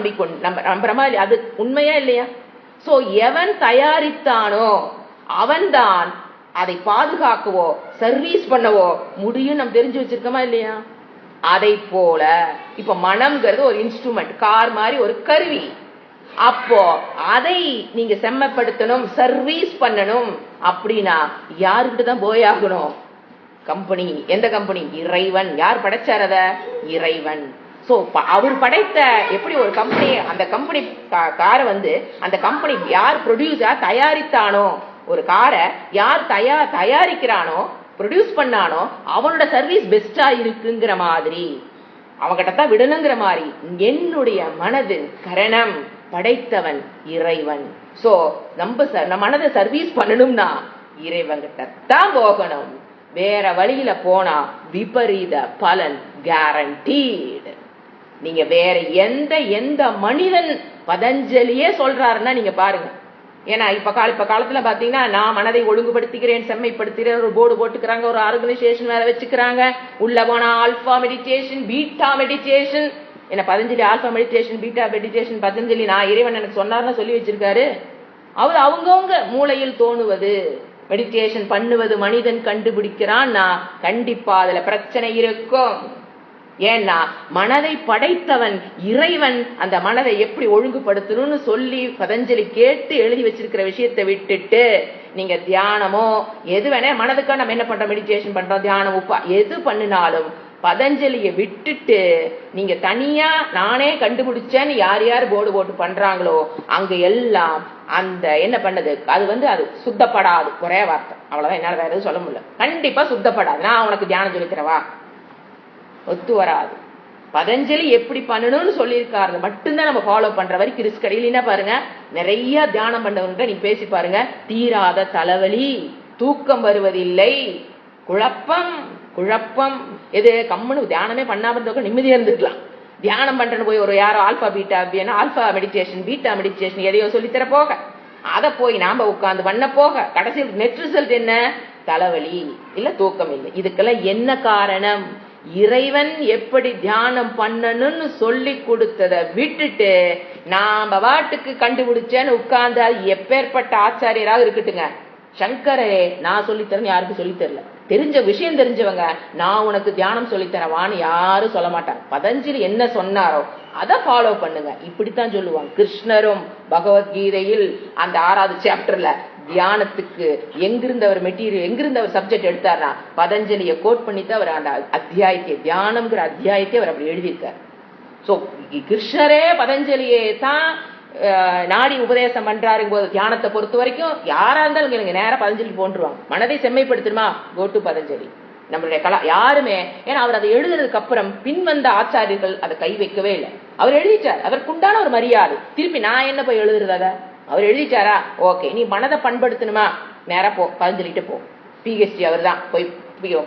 நம்புற மாதிரி. அது உண்மையா இல்லையா? சோ எவன் தயாரித்தானோ அவன் தான் அதை பாதுகாக்கவோ சர்வீஸ் பண்ணவோ முடியும். நம்ம தெரிஞ்சு வச்சிருக்கோமா இல்லையா? அதை போல இப்ப மனம்ங்கிறது ஒரு இன்ஸ்ட்ருமெண்ட், கார் மாதிரி ஒரு கருவி. அப்போ அதை நீங்க செம்மப்படுத்தணும், சர்வீஸ் பண்ணணும் அப்படின்னா யாருக்கிட்ட தான் போயாகணும்? கம்பெனி. எந்த கம்பெனி? இறைவன். யார் படைச்சார் அத? இறைவன். சோ அவர் படைத்த எப்படி ஒரு கம்பெனி, அந்த கம்பெனி காரை அந்த கம்பெனி யார் ப்ரொடியூசர் தயாரித்தானோ, ஒரு காரை யார் தயாரிக்கிறானோ, ப்ரொடியூஸ் பண்ணானோ, அவனோட சர்வீஸ் பெஸ்டா இருக்குங்கிற மாதிரி அவங்கிட்ட தான் விடணுங்கிற மாதிரி என்னுடைய மனது கரணம் படைத்தவன் இறைவன். சோ நம்ம மனதை சர்வீஸ் பண்ணணும்னா இறைவன்கிட்ட தான் போகணும். வேற வழியில போனா விபரீத பலன் கேரண்டீடு. நீங்க வேற எந்த மனிதன் பதஞ்சலியே சொல்றாருன்னா நீங்க பாருங்க. ஏன்னா இப்ப காலத்துல பாத்தீங்கன்னா நான் மனதை ஒழுங்குபடுத்துகிறேன், செம்மைப்படுத்துகிறேன், ஒரு போர்டு போட்டுக்கிறாங்க, ஒரு ஆர்கனைசேஷன் வேற வச்சுக்கிறாங்க. உள்ள போனா ஆல்பா மெடிடேஷன், பீட்டா மெடிடேஷன். என்ன Patanjali alpha meditation, beta meditation Patanjali நான் இறைவன் எனக்கு சொன்னார்னு சொல்லி வச்சிருக்காரு. அவர் அவங்கவுங்க மூளையில் தோணுவது மெடிடேஷன் பண்ணுவது மனிதன் கண்டுபிடிக்கிறான்னா கண்டிப்பா அதுல பிரச்சனை இருக்கும். ஏன்னா மனதை படைத்தவன் இறைவன் அந்த மனதை எப்படி ஒழுங்குபடுத்தணும்னு சொல்லி பதஞ்சலி கேட்டு எழுதி வச்சிருக்கிற விஷயத்தை விட்டுட்டு நீங்க தியானமோ எது வேணா மனதுக்காக நம்ம என்ன பண்றோம்? மெடிடேஷன் பண்றோம், தியானம், உப்பா எது பண்ணினாலும் பதஞ்சலியை விட்டுட்டு நீங்க தனியா நானே கண்டுபிடிச்சேன்னு யார் யார் போர்டு போட்டு பண்றாங்களோ அங்க எல்லாம் அந்த என்ன பண்ணது அது சுத்தப்படாது. ஒரே வார்த்தை அவ்வளவுதான், என்னால வேற எதுவும் சொல்ல முடியல. கண்டிப்பா சுத்தப்படாது. நான் உனக்கு தியானம் சொல்லித்தரவா? ஒத்து வராது. பதஞ்சலி எப்படி பண்ணணும்னு சொல்லியிருக்காரு மட்டும்தான் நம்ம ஃபாலோ பண்ற வரைக்கும் ரிஸ்க் கிடையிலன்னா பாருங்க. நிறைய தியானம் பண்ணவங்க நீ பேசி பாருங்க, தீராத தலைவலி, தூக்கம் வருவதில்லை, குழப்பம். எது கம்முன்னு தியானமே பண்ணாம இருந்தவங்க நிம்மதியா இருந்துக்கலாம். தியானம் பண்றேன்னு போய் ஒரு யாரோ ஆல்பா பீட்டா அப்படின்னா ஆல்பா மெடிடேஷன், பீட்டா மெடிடேஷன் எதையோ சொல்லித்தர போக, அதை போய் நாம உட்கார்ந்து பண்ண போக கடைசியில் நெட் ரிசல்ட் என்ன? தலைவலி இல்ல தூக்கம் இல்லை. இதுக்கெல்லாம் என்ன காரணம்? இறைவன் எப்படி தியானம் பண்ணணும்னு சொல்லி கொடுத்ததை விட்டுட்டு நாம வாட்டுக்கு கண்டுபிடிச்சேன்னு உட்கார்ந்து அது எப்பேற்பட்ட ஆச்சாரியராக இருக்கட்டுங்க, சங்கரே நான் சொல்லித்தரேன்னு யாருக்கும் சொல்லி தரல. தெரிஞ்ச விஷயம் தெரிஞ்சவங்க நான் உனக்கு தியானம் சொல்லித்தரவான்னு யாரும் சொல்ல மாட்டாங்க. பதஞ்சலி என்ன சொன்னாரோ அதை ஃபாலோ பண்ணுங்க, இப்படித்தான் சொல்லுவாங்க. கிருஷ்ணரும் பகவத்கீதையில் அந்த 6வது சாப்டர்ல தியானத்துக்கு எங்கிருந்து அவர் மெட்டீரியல், எங்கிருந்து அவர் சப்ஜெக்ட் எடுத்தார்னா பதஞ்சலியை கோட் பண்ணித்தான் அவர் அந்த அத்தியாயத்தை, தியானம்ங்கிற அத்தியாயத்தை அவர் அப்படி எழுதியிருக்கார். சோ கிருஷ்ணரே பதஞ்சலியே தான் நாடி உபதேசம் பண்றாருங்க போது தியானத்தை பொறுத்த வரைக்கும் யாரா இருந்தாலும் நீங்க நேரம் பதஞ்சலி போன்றுவாங்க. மனதை செம்மைப்படுத்தணுமா, கோட்டு பதஞ்சலி. நம்மளுடைய யாருமே, ஏன்னா அவர் அதை எழுதுறதுக்கு அப்புறம் பின் வந்த ஆச்சாரியர்கள் அதை கை வைக்கவே இல்லை. அவர் எழுதிட்டார், அதற்குண்டான ஒரு மரியாதை. திருப்பி நான் என்ன போய் எழுதுறத? அவர் எழுதிட்டாரா, ஓகே. நீ மனதை பண்படுத்தணுமா, நேரா போ, பதஞ்சலிட்டு போ. பிஹெச்டி அவர் தான் போய்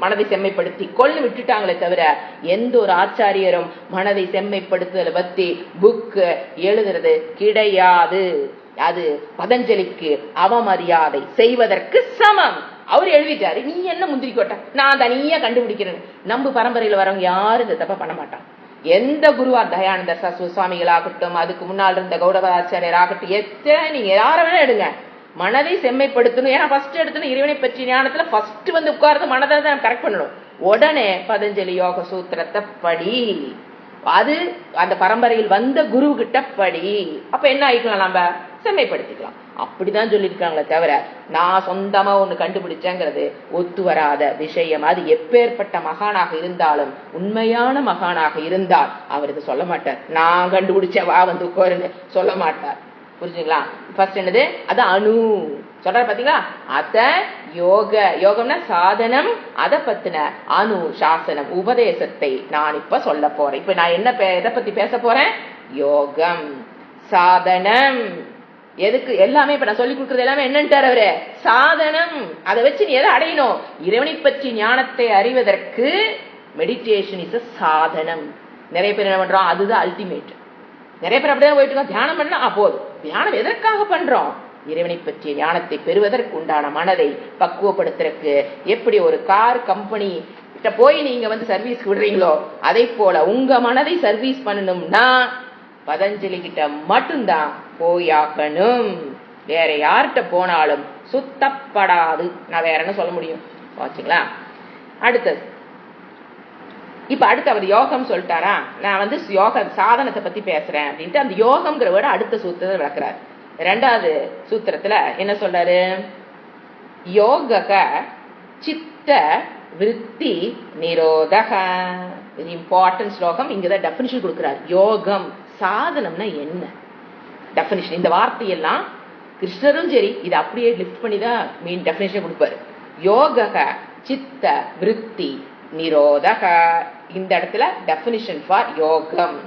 மனதை செம்மைப்படுத்தி கொள்ளு விட்டுட்டாங்களே தவிர எந்த ஒரு ஆச்சாரியரும் மனதை செம்மைப்படுத்துதலை பத்தி புக்கு எழுதுறது கிடையாது. அது பதஞ்சலிக்கு அவமரியாதை செய்வதற்கு சமம். அவர் எழுதிட்டாரு, நீ என்ன முந்திரி கோட்டை, நான் தனியா கண்டுபிடிக்கிறேன். நம்ம பரம்பரையில வரவங்க யாரும் இந்த தப்ப பண்ண மாட்டாங்க. எந்த குருவா, தயானந்த சுவாமிகளாகட்டும், அதுக்கு முன்னால் இருந்த கௌடபாச்சாரியர் ஆகட்டும், எத்தனை நீங்க யார வேணா எடுங்க, மனதை செம்மைப்படுத்தணும். ஏன்னா ஃபர்ஸ்ட் எடுத்துன்னு இறைவனை பற்றி ஞானத்துல ஃபர்ஸ்ட் வந்து உட்கார்ந்து மனதை தான் கரெக்ட் பண்ணணும். உடனே பதஞ்சலி யோக சூத்திரத்தை படி, அது அந்த பரம்பரையில் வந்த குரு கிட்ட படி. அப்ப என்ன ஆயிக்கலாம், நம்ம செம்மைப்படுத்திக்கலாம். அப்படிதான் சொல்லியிருக்காங்களே தவிர நான் சொந்தமா ஒண்ணு கண்டுபிடிச்சேங்கிறது ஒத்து வராத விஷயம். அது எப்பேற்பட்ட மகானாக இருந்தாலும், உண்மையான மகானாக இருந்தால் அவர் இது சொல்ல மாட்டார். நான் கண்டுபிடிச்ச வா வந்து உட்காருன்னு சொல்ல மாட்டார். புரிஞ்சுங்களா? ஃபர்ஸ்ட் என்னது, அது அணு சொல்ற பாத்தீங்களா? அத யோகம்னா சாதனம், அதை பத்தின அணு சாசனம் உபதேசத்தை நான் இப்ப சொல்ல போறேன். இப்ப நான் என்ன எதை பத்தி பேச போறேன்? யோகம், சாதனம். எதுக்கு எல்லாமே இப்ப நான் சொல்லி கொடுக்கறது எல்லாமே என்னன்ட்டார் அவரு, சாதனம். அதை வச்சு நீ எதை அடையணும்? இறைவனை பற்றி ஞானத்தை அறிவதற்கு மெடிடேஷன் இஸ் அ சாதனம். நிறைய பேர் என்ன பண்றோம், அதுதான் அல்டிமேட். நிறைய பேர் அப்படியே போயிட்டு இருக்கோம், தியானம் பண்ணா போதும். தியானம் எதற்காக பண்றோம்? இறைவனை பற்றிய ஞானத்தை பெறுவதற்கு உண்டான மனதை பக்குவப்படுத்துறதுக்கு. எப்படி ஒரு கார் கம்பெனி கிட்ட போய் நீங்க வந்து சர்வீஸ் விடுறீங்களோ, அதை போல உங்க மனதை சர்வீஸ் பண்ணணும்னா பதஞ்சலி கிட்ட மட்டும்தான் போயாக்கணும். வேற யார்கிட்ட போனாலும் சுத்தப்படாது. நான் வேற என்ன சொல்ல முடியும்? வாச்சிங்களா? அடுத்தது, இப்ப அடுத்து அவர் யோகம் சொல்லிட்டாரா, நான் வந்து யோக சாதனத்தை பத்தி பேசுறேன் அப்படின்ட்டு அந்த யோகம்ங்கிற விட அடுத்த சூத்திரத்தை விளக்குறாரு. ரெண்டாவது சூத்திரத்துல என்ன சொல்றாரு? யோக சித்த விருத்தி நிரோதக. வெரி இம்பார்ட்டன்ட் ஸ்லோகம். இங்கதான் டெபினிஷன் கொடுக்கிறார். யோகம் சாதனம்னா என்ன டெபினிஷன். இந்த வார்த்தையெல்லாம் கிருஷ்ணரும் சரி இதை அப்படியே லிஃப்ட் பண்ணி தான் மீன் டெபினிஷன் கொடுப்பாரு. யோக சித்த விருத்தி நிரோதக. இந்த இடத்துல டெபினிஷன் ஃபார் யோகம்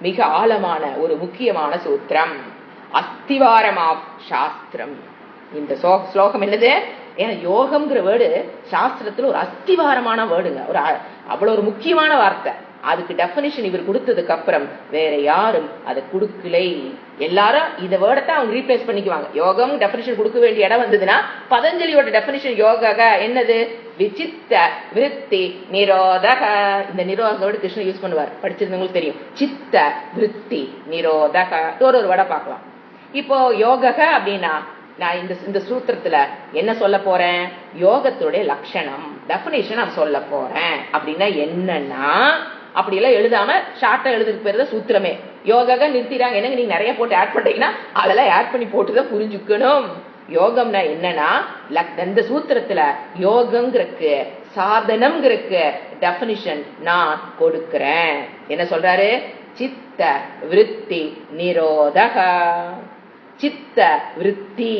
மிக ஆழமான ஒரு முக்கியமான சூத்திரம், அஸ்திவாரம் ஆஃப் சாஸ்திரம். இந்த ஸ்லோகம் என்னது? ஏன்னா யோகம்ங்கிற வேர்டு சாஸ்திரத்துல ஒரு அஸ்திவாரமான வேர்டுங்க, ஒரு அவ்வளவு ஒரு முக்கியமான வார்த்தை. அதுக்கு டெபினிஷன் இவர் கொடுத்ததுக்கு அப்புறம் வேற யாரும் அதை கொடுக்கலை. எல்லாரும் இந்த வேர்டை அவங்க ரீப்ளேஸ் பண்ணிக்குவாங்க. யோகம் டெபினிஷன் கொடுக்க வேண்டிய இடம் வந்ததுன்னா பதஞ்சலியோட டெபினிஷன் யோக என்னது? விசித்த விருத்தி நிரோதக. இந்த நிரோத வேர்டு கிருஷ்ணன் யூஸ் பண்ணுவார், படிச்சிருந்தவங்களுக்கு தெரியும். சித்த விருத்தி நிரோதக. ஒரு வேர்டை பார்க்கலாம். இப்போ யோக அப்படின்னா நான் இந்த சூத்திரத்துல என்ன சொல்ல போறேன்? யோகத்துடைய லட்சணம் டெபினிஷன் நான் சொல்ல போறேன். அப்படின்னா என்னன்னா, அப்படி எல்லாம் எழுதாம ஷார்ட்டா எழுதுக்கு பேரு சூத்திரமே. யோகா நிறுத்திடாங்க. என்னங்க நீங்க நிறைய போட்டு ஆட் பண்றீங்கன்னா அதெல்லாம் ஆட் பண்ணி போட்டுதான் புரிஞ்சுக்கணும். யோகம்னா என்னன்னா, இந்த சூத்திரத்துல யோகம்ங்கிறக்கு சாதனம்ங்கிறக்கு டெபினிஷன் நான் கொடுக்கிறேன். என்ன சொல்றாரு? சித்த விருத்தி நிரோதக. சித்த விருத்தி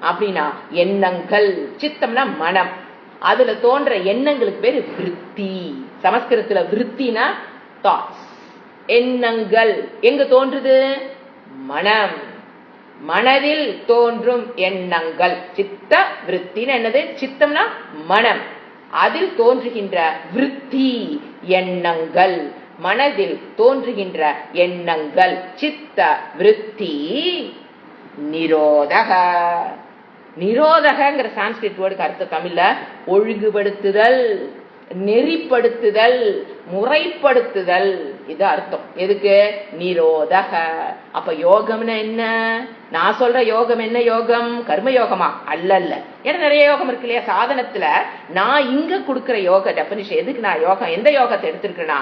அப்படின்னா எண்ணங்கள். சித்தம்னா மனம், அதுல தோன்ற எண்ணங்களுக்கு பேரு விருத்தி. சமஸ்கிருதத்துல விருத்தினா தாட்ஸ், எண்ணங்கள். எங்க தோன்றுது? மனம், மனதில் தோன்றும் எண்ணங்கள். சித்த விருத்தின்னு என்னது? சித்தம்னா மனம், அதில் தோன்றுகின்ற விருத்தி எண்ணங்கள், மனதில் தோன்றுகின்ற எண்ணங்கள். சித்த விருத்தி நிரோதக. நிரோதகங்கிற சான்ஸ்கிரிட் வேர்டுக்கு அர்த்தம் தமிழ்ல ஒழுங்குபடுத்துதல், நெறிப்படுத்துதல், முறைப்படுத்துதல். இது அர்த்தம். எதுக்கு? நிரோதக. அப்ப யோகம்னா என்ன? நான் சொல்ற யோகம் என்ன யோகம்? கர்ம யோகமா? அல்ல. ஏன்னா நிறைய யோகம் இருக்கு இல்லையா சாதனத்துல. நான் இங்க கொடுக்கிற யோக டெபினிஷன் எதுக்கு? நான் யோகம் எந்த யோகத்தை எடுத்திருக்கேன்னா,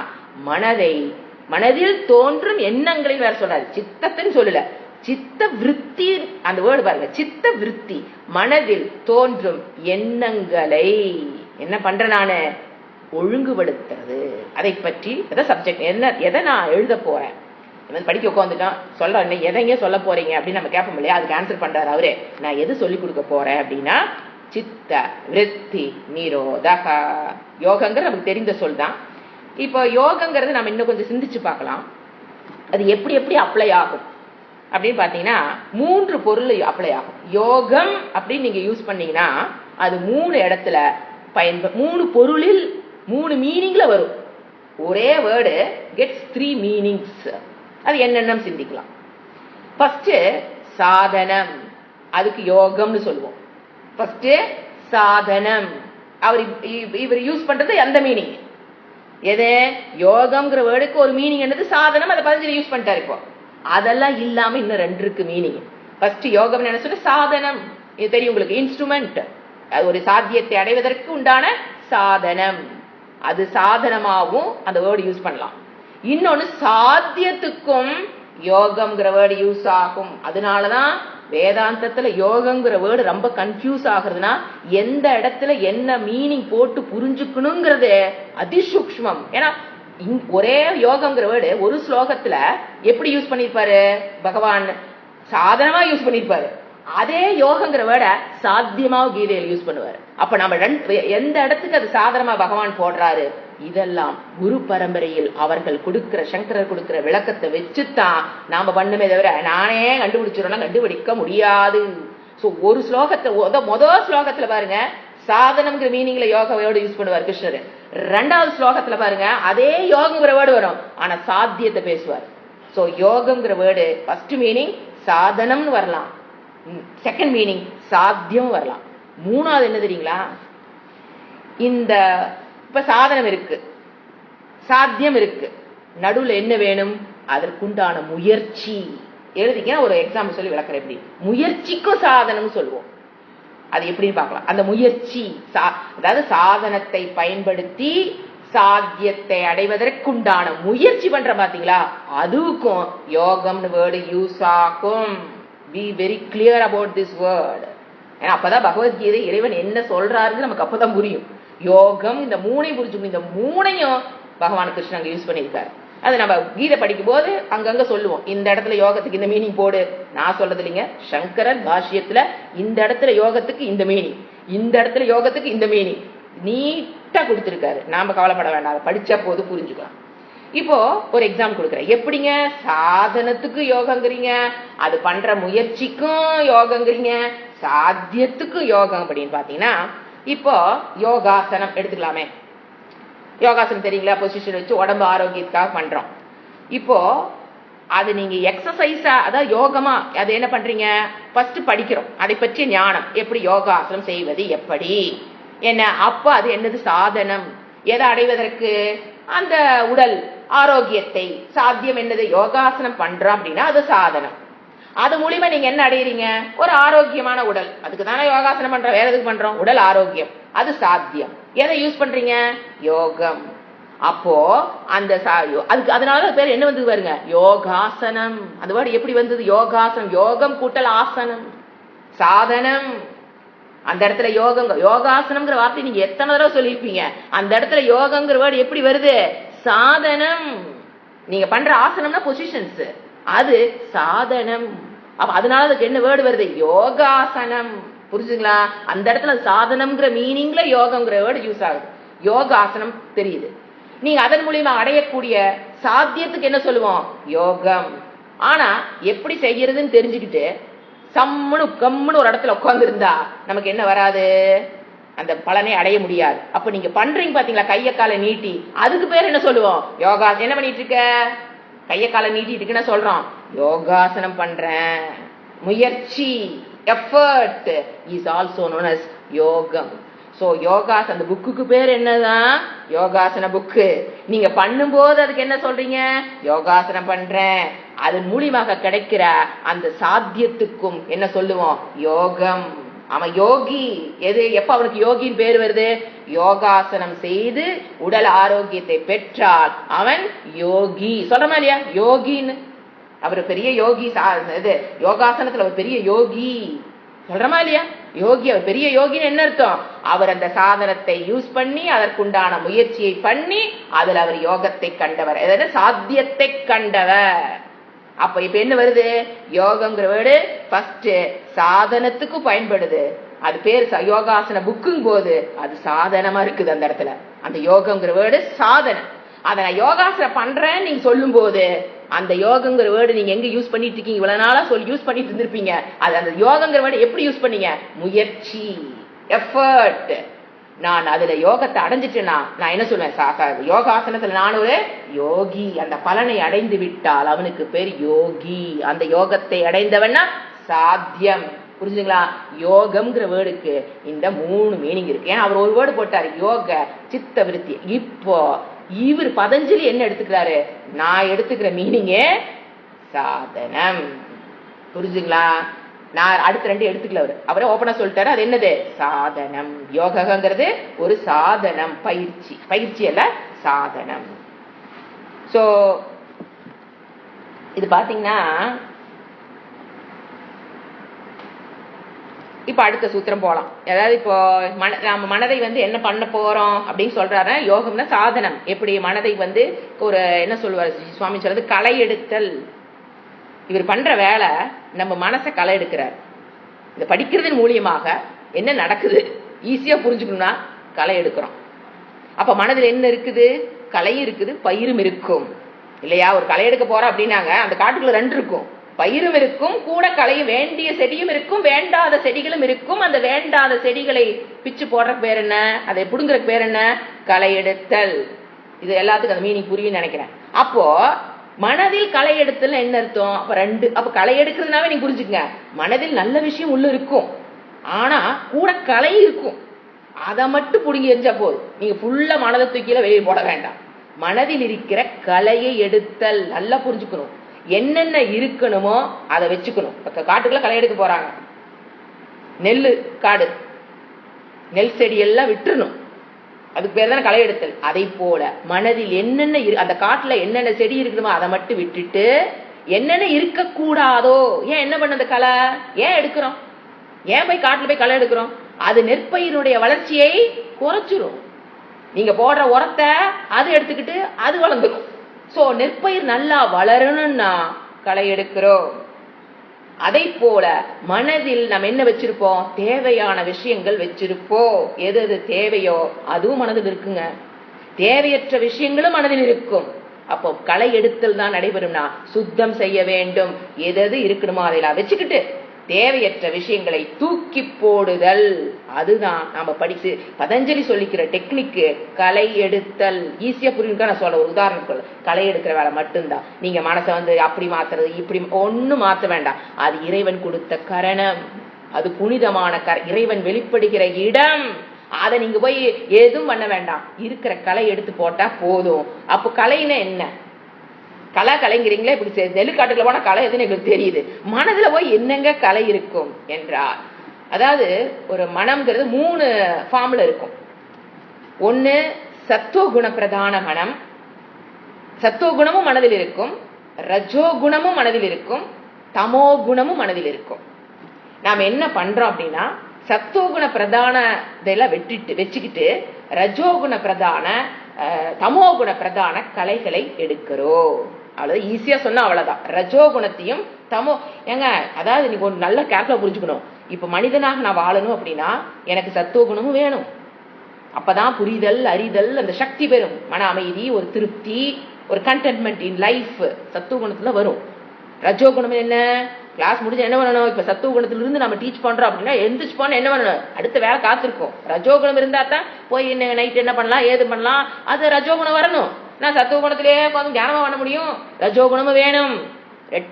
மனதில் தோன்றும் எண்ணங்களில் வேற சொல்றாரு. சித்தத்தின்னு சொல்லல, சித்த விருத்தி. அந்த வேர்டு பாருங்க, சித்த விருத்தி. மனதில் தோன்றும் எண்ணங்களை என்ன பண்ற? நானு ஒழுங்குபடுத்துறது. அதை பற்றி சப்ஜெக்ட் என்ன, எதை நான் எழுத போறேன், படிக்க உட்காந்துட்டான் சொல்ற எதைங்க சொல்ல போறீங்க அப்படின்னு நம்ம கேட்போம் இல்லையா? அதுக்கு ஆன்சர் பண்றாரு அவரே. நான் எது சொல்லி கொடுக்க போறேன் அப்படின்னா சித்த விருத்தி நிரோதக. யோகங்கிறது நமக்கு தெரிந்த சொல் தான். இப்போ யோகங்கிறது நம்ம இன்னும் கொஞ்சம் சிந்திச்சு பார்க்கலாம். அது எப்படி எப்படி அப்ளை ஆகும் அப்படின்னு பாத்தீங்கன்னா 3 பொருள் அப்ளை ஆகும். யோகம் அப்படின்னு நீங்க யூஸ் பண்ணீங்கன்னா அது 3 இடத்துல 3 பொருளில் 3 மீனிங்ல வரும். ஒரே வேர்டு கெட்ஸ் 3 மீனிங்ஸ். அது என்னென்ன சிந்திக்கலாம். ஃபர்ஸ்ட் சாதனம், அதுக்கு யோகம்னு சொல்லுவோம். ஃபர்ஸ்ட் சாதனம், இவர் யூஸ் பண்றது அந்த மீனிங் எது? யோகம்ங்கிற வேர்டுக்கு ஒரு மீனிங் என்னது? சாதனம். அதை 15 யூஸ் பண்ணிட்டாரு. இப்போ அதெல்லாம் இல்லாம இன்னும் 2 இருக்கு மீனிங். ஃபர்ஸ்ட் யோகம் என்ன சொல்ல? சாதனம். இது தெரியும் உங்களுக்கு, இன்ஸ்ட்ருமெண்ட். அது ஒரு சாத்தியத்தை அடைவதற்கு உண்டான சாதனம். அது சாதனமாகவும் அந்த வேர்டு யூஸ் பண்ணலாம். இன்னொன்னு சாத்தியத்துக்கும் யோகம்ங்கிற வேர்டு யூஸ் ஆகும். அதனாலதான் வேதாந்தத்துல யோகம்ங்கிற வேர்டு ரொம்ப கன்ஃபியூஸ் ஆகுறதுன்னா எந்த இடத்துல என்ன மீனிங் போட்டு புரிஞ்சுக்கணுங்கிறது அதிசூக்ஷ்மம். ஏன்னா ஒரே யோகம்ங்கிற வேர்டு ஒரு ஸ்லோகத்துல எப்படி யூஸ் பண்ணிருப்பாரு பகவான்? சாதனமா யூஸ் பண்ணிருப்பாரு. அதே யோகங்கிற வேர்ட சாத்தியமா கீதையில் யூஸ் பண்ணுவாரு. அப்ப நம்ம எந்த இடத்துக்கு அது சாதனமா பகவான் போடுறாரு? இதெல்லாம் குரு பரம்பரையில் அவர்கள் கொடுக்கிற, சங்கரர் கொடுக்கிற விளக்கத்தை வச்சுதான் நாம பண்ணுமே தவிர நானே கண்டுபிடிச்சிடலாம் கண்டுபிடிக்க முடியாது. சோ ஒரு ஸ்லோகத்தை முதல் ஸ்லோகத்துல பாருங்க சாதனம்ங்கிற மீனிங்ல யோக வேர்டு யூஸ் பண்ணுவார் கிருஷ்ணர். 2வது ஸ்லோகத்துல பாருங்க அதே யோகங்கிற வேர்டு வரும், ஆனா சாத்தியத்தை பேசுவார். சோ யோகம்ங்கிற வேர்டு ஃபர்ஸ்ட் மீனிங் சாதனம்னு வரலாம், செகண்ட் மீனிங் சாத்தியம் வரலாம். 3வது என்ன தெரியுங்களா? இந்த இப்ப சாதனம் இருக்கு, சாத்தியம் இருக்கு, நடுவுல என்ன வேணும்? அதற்குண்டான முயற்சி. எழுதிக்க ஒரு எக்ஸாம்பிள் சொல்லி விளக்குறேன். எப்படி முயற்சிக்கும் சாதனம் சொல்லுவோம், அது எப்படின்னு பார்க்கலாம். அந்த முயற்சி அதாவது சாதனத்தை பயன்படுத்தி சாத்தியத்தை அடைவதற்குண்டான முயற்சி பண்ற பாத்தீங்களா, அதுக்கும் யோகம்னு வேர்டு யூஸ் ஆகும். Be very clear about this word. ஏன்னா அப்பதான் பகவத்கீதை இறைவன் என்ன சொல்றாருன்னு நமக்கு அப்பதான் புரியும். யோகம் இந்த 3ஐயும் புரிஞ்சுக்கணும். இந்த 3ஐயும் பகவான் கிருஷ்ணன் யூஸ் பண்ணியிருக்காரு. அது நம்ம கீதை படிக்கும் போது அங்கங்க சொல்லுவோம், இந்த இடத்துல யோகத்துக்கு இந்த மீனிங் போடு. நான் சொல்றது இல்லைங்க, சங்கரன் பாஷ்யத்துல இந்த இடத்துல யோகத்துக்கு இந்த மீனிங், இந்த இடத்துல யோகத்துக்கு இந்த மீனிங் நீட்டா கொடுத்திருக்காரு. நாம கவலைப்பட வேண்டாம், படிச்சா போது புரிஞ்சுக்கலாம். இப்போ ஒரு எக்ஸாம் கொடுக்குறேன். எப்படிங்க சாதனத்துக்கு யோகங்கிறீங்க, அது பண்ற முயற்சிக்கும் யோகங்கிறீங்க, சாத்தியத்துக்கும் யோகம் அப்படின்னு பாத்தீங்கன்னா, இப்போ யோகாசனம் எடுத்துக்கலாமே. யோகாசனம் தெரியுங்களா? பொசிஷன் வச்சு உடம்பு ஆரோக்கியத்துக்காக பண்றோம். இப்போ அது நீங்க எக்ஸசைஸா அதாவது யோகமா அது என்ன பண்றீங்க? ஃபர்ஸ்ட் படிக்கிறோம், அதை பற்றிய ஞானம், எப்படி யோகாசனம் செய்வது எப்படி என்ன. அப்ப அது என்னது? சாதனம். எதை அடைவதற்கு? அந்த உடல் ஆரோக்கியத்தை. சாத்தியம் என்னது? யோகாசனம் பண்றோம் அப்படின்னா அது சாதனம். அது மூலியமா நீங்க என்ன அடையிறீங்க? ஒரு ஆரோக்கியமான உடல். அதுக்கு தானே யோகாசனம் பண்றோம், வேற எதுக்கு பண்றோம்? உடல் ஆரோக்கியம், அது சாத்தியம். எதை யூஸ் பண்றீங்க? யோகம். அப்போ அந்த அதுக்கு அதனால பேர் என்ன வந்தது பாருங்க, யோகாசனம். அந்த வேர்டு எப்படி வந்தது? யோகாசனம். யோகம் கூட்டல் ஆசனம், சாதனம். அந்த இடத்துல யோகம், யோகாசனம்ங்கிற வார்த்தை நீங்க எத்தனை தடவை சொல்லிருப்பீங்க. அந்த இடத்துல யோகங்கிற வேர்டு எப்படி வருது? சாதனம். நீங்க பண்ற ஆசனம்னா பொசிஷன்ஸ், அது சாதனம். அப்ப அதனால அதுக்கு என்ன வேர்டு வருது? யோகாசனம். புரிஞ்சுங்களா? அந்த இடத்துல சாதனம்ங்கிற மீனிங்ல யோகம்ங்கிற வேர்டு யூஸ் ஆகுது. யோகாசனம் தெரியுது. நீங்க அதன் மூலியமா அடையக்கூடிய சாத்தியத்துக்கு என்ன சொல்லுவோம்? யோகம். ஆனா எப்படி செய்யறதுன்னு தெரிஞ்சுக்கிட்டு சம்முன்னு கம்முன்னு ஒரு இடத்துல உட்கார்ந்து இருந்தா நமக்கு என்ன வராது? அந்த பலனை அடைய முடியாது. அப்ப நீங்க பண்றீங்க பாத்தீங்களா, கைய காலை நீட்டி, அதுக்கு பேர் என்ன சொல்லுவோம்? யோகா. என்ன பண்ணிட்டு இருக்க? கைய காலை நீட்டிட்டு இருக்குன்னா சொல்றோம் யோகாசனம் பண்றேன். முயற்சி, effort is also known as yogam. So யோகாசன, அந்த புக்குக்கு பேர் என்னதான்? யோகாசன புக்கு. நீங்க பண்ணும்போது அதுக்கு என்ன சொல்றீங்க? யோகாசனம் பண்றேன். அதன் மூலியமாக கிடைக்கிற அந்த சாத்தியத்துக்கும் என்ன சொல்லுவோம்? யோகம். அவன் யோகி. எது எப்ப அவனுக்கு யோகின்னு பேர் வருது? யோகாசனம் செய்து உடல் ஆரோக்கியத்தை பெற்றால் அவன் யோகி. சொல்றமா இல்லையா? யோகின்னு அவர் பெரிய யோகி. இது யோகாசனத்துல அவர் பெரிய யோகி சொல்றமா இல்லையா? யோகி, அவர் பெரிய யோகின்னு என்ன அர்த்தம்? அவர் அந்த சாதனத்தை யூஸ் பண்ணி அதற்குண்டான முயற்சியை பண்ணி அதுல அவர் யோகத்தை கண்டவர், அதாவது சாத்தியத்தை கண்டவர். அப்ப இப்ப என்ன வருது? யோகம்ங்கிற வேர்டு ஃபர்ஸ்ட் சாதனத்துக்கு பயன்படுது. அது பேர் யோகாசன புக்குங் போது அது சாதனமா இருக்குது. அந்த இடத்துல அந்த யோகம்ங்கிற வேர்டு சாதனம். அதை நான் யோகாசனம் பண்றேன்னு நீங்க சொல்லும் போது அந்த யோகங்கிற வேர்டு நீங்க எங்க யூஸ் பண்ணிட்டு இருக்கீங்க? இவ்வளவு நாளா யூஸ் பண்ணிட்டு இருந்திருப்பீங்க. அது அந்த யோகங்கிற வேர்டு எப்படி யூஸ் பண்ணீங்க? முயற்சி, எஃபர்ட். நான் அதுல யோகத்தை அடைஞ்சிட்டேன்னா நான் என்ன சொல்லுவேன்? யோகாசனத்துல நான் ஒரு யோகி. அந்த பலனை அடைந்து விட்டால் அவனுக்கு பேர் யோகி. அந்த யோகத்தை அடைந்தவன்னா சாத்தியம். புரிஞ்சுங்களா? யோகம்ங்கிற வேர்டுக்கு இந்த 3 மீனிங் இருக்கு. ஏன்னா அவர் ஒரு வேர்டு போட்டாரு, யோக சித்த விருத்தி. இப்போ இவர் பதஞ்சலி என்ன எடுத்துக்கிறாரு? நான் எடுத்துக்கிற மீனிங்கே சாதனம். புரிஞ்சுங்களா? நான் அடுத்த 2 எடுத்துக்கல. அவரே ஓப்பனா சொல்லிட்டாரு. அது என்னது? சாதனம். யோகங்கிறது ஒரு சாதனம், பயிற்சி. பயிற்சி அல்ல, சாதனம். சோ இது பாத்தீங்கன்னா இப்ப அடுத்த சூத்திரம் போலாம். அதாவது இப்போ நம்ம மனதை என்ன பண்ண போறோம் அப்படின்னு சொல்றாரு. யோகம்னா சாதனம். எப்படி மனதை ஒரு என்ன சொல்லுவாரு சுவாமி சொல்றது, களை எடுத்தல். இவர் பண்ற வேலை நம்ம மனசை களை எடுக்கிறார். இந்த படிக்கிறதன் மூலியமாக என்ன நடக்குது ஈஸியா புரிஞ்சுக்கணும்னா களை எடுக்கிறோம். அப்ப மனதில் என்ன இருக்குது? கலையும் இருக்குது, பயிரும் இருக்கும் இல்லையா? ஒரு களை எடுக்க போறோம் அப்படின்னாங்க, அந்த காட்டுக்குள்ள 2 இருக்கும். பயிரும் இருக்கும், கூட களையும், வேண்டிய செடியும் இருக்கும், வேண்டாத செடிகளும் இருக்கும். அந்த வேண்டாத செடிகளை பிச்சு போடுறதுக்கு பேர் என்ன? அதை புடுங்குறதுக்கு பேர் என்ன? களை எடுத்தல். இது எல்லாத்துக்கும் அந்த மீனிங் புரியும் நினைக்கிறேன். அப்போ மனதில் களை எடுத்தல் என்ன அர்த்தம்? அப்ப 2. அப்ப களை எடுக்கிறதுனாவே நீங்க புரிஞ்சுக்கங்க, மனதில் நல்ல விஷயம் உள்ள இருக்கும், ஆனா கூட களை இருக்கும். அதை மட்டும் புடுங்கி எரிஞ்சா போதும். நீங்க ஃபுல்லா மனதை தூக்கில வெளியே போட வேண்டாம். மனதில் இருக்கிற களையை எடுத்தல். நல்லா புரிஞ்சுக்கணும். என்னென்ன இருக்கணுமோ அதை வச்சுக்கணும். காட்டுக்குள்ள களை எடுக்க போறாங்க, நெல்லு காடு, நெல் செடி எல்லாம் விட்டுறணும். அதுக்கு பேர் தானே களை எடுத்தல். அதை போல மனதில் என்னென்ன அந்த காட்டுல என்னென்ன செடி இருக்கணுமோ அதை மட்டும் விட்டுட்டு என்னென்ன இருக்கக்கூடாதோ. ஏன் என்ன பண்ண அந்த களை ஏன் எடுக்கிறோம்? ஏன் போய் காட்டுல போய் களை எடுக்கிறோம்? அது நெற்பயினுடைய வளர்ச்சியை குறைச்சிரும். நீங்க போடுற உரத்தை அது எடுத்துக்கிட்டு அது வளர்ந்துடும். சோ நெற்பயிர் நல்லா வளரணும்னா களை எடுக்கிறோம். அதை போல மனதில் நம்ம என்ன வச்சிருப்போம்? தேவையான விஷயங்கள் வச்சிருப்போம். எது எது தேவையோ அதுவும் மனதில் இருக்குங்க. தேவையற்ற விஷயங்களும் மனதில் இருக்கும். அப்போ களை எடுத்தல் தான் நடைபெறும்னா சுத்தம் செய்ய வேண்டும். எது இருக்கணுமோ அதையெல்லாம் வச்சுக்கிட்டு தேவையற்ற விஷயங்களை தூக்கி போடுதல். அதுதான் நாம படிச்சு பதஞ்சலி சொல்லிக்கிற டெக்னிக்கு களை எடுத்தல். ஈஸியா புரியுங்க. நான் சொல்ல ஒரு உதாரணம் சொல்ல, களை எடுக்கிற வேலை மட்டும்தான். நீங்க மனசை அப்படி மாத்துறது இப்படி ஒன்னும் மாத்த வேண்டாம். அது இறைவன் கொடுத்த கரணம், அது புனிதமான இறைவன் வெளிப்படுகிற இடம். அதை நீங்க போய் எதுவும் பண்ண வேண்டாம். இருக்கிற களை எடுத்து போட்டா போதும். அப்போ கலைன்னா என்ன? கலைங்கிறீங்களே, இப்படி நெல்லுக்காட்டுல போனா கலை எதுன்னு எங்களுக்கு தெரியுது. மனதுல போய் என்னங்க கலை இருக்கும் என்றால், அதாவது ஒரு மனம்ங்கிறது 3 ஃபார்ம்ல இருக்கும். ஒன்னு சத்துவகுண பிரதான மனம். சத்துவகுணமும் மனதில் இருக்கும், ரஜோகுணமும் மனதில் இருக்கும், தமோ குணமும் மனதில் இருக்கும். நாம என்ன பண்றோம் அப்படின்னா, சத்துவகுண பிரதான இதெல்லாம் வச்சுக்கிட்டு ரஜோகுண பிரதான தமோகுண பிரதான கலைகளை எடுக்கிறோம். அவ்வளவு ஈஸியா சொன்னா அவ்வளவுதான். ரஜோகுணத்தையும் தமோ ஏங்க, அதாவது நீங்க ஒரு நல்ல கேர்ஃபுல்லா புரிஞ்சுக்கணும். இப்ப மனிதனாக நான் வாழணும் அப்படின்னா எனக்கு சத்துவகுணமும் வேணும். அப்பதான் புரிதல், அறிதல், அந்த சக்தி பெறும். மன அமைதி, ஒரு திருப்தி, ஒரு கண்டென்ட்மெண்ட் இன் லைஃப் சத்துவகுணத்துல வரும். ரஜோகுணம் என்ன? கிளாஸ் முடிஞ்சு என்ன பண்ணணும்? இப்ப சத்துவகுணத்துல இருந்து நம்ம டீச் பண்றோம் அப்படின்னா எந்திரிச்சு போன என்ன பண்ணணும்? அடுத்த வேலை காத்திருக்கும். ரஜோகுணம் இருந்தா தான் போய் நைட் என்ன பண்ணலாம், ஏது பண்ணலாம், அது ரஜோகுணம் வரணும். நான் சத்துவகுணத்திலே கொஞ்சம் தியானமா பண்ண முடியும். ரஜோகுணமும் வேணும்.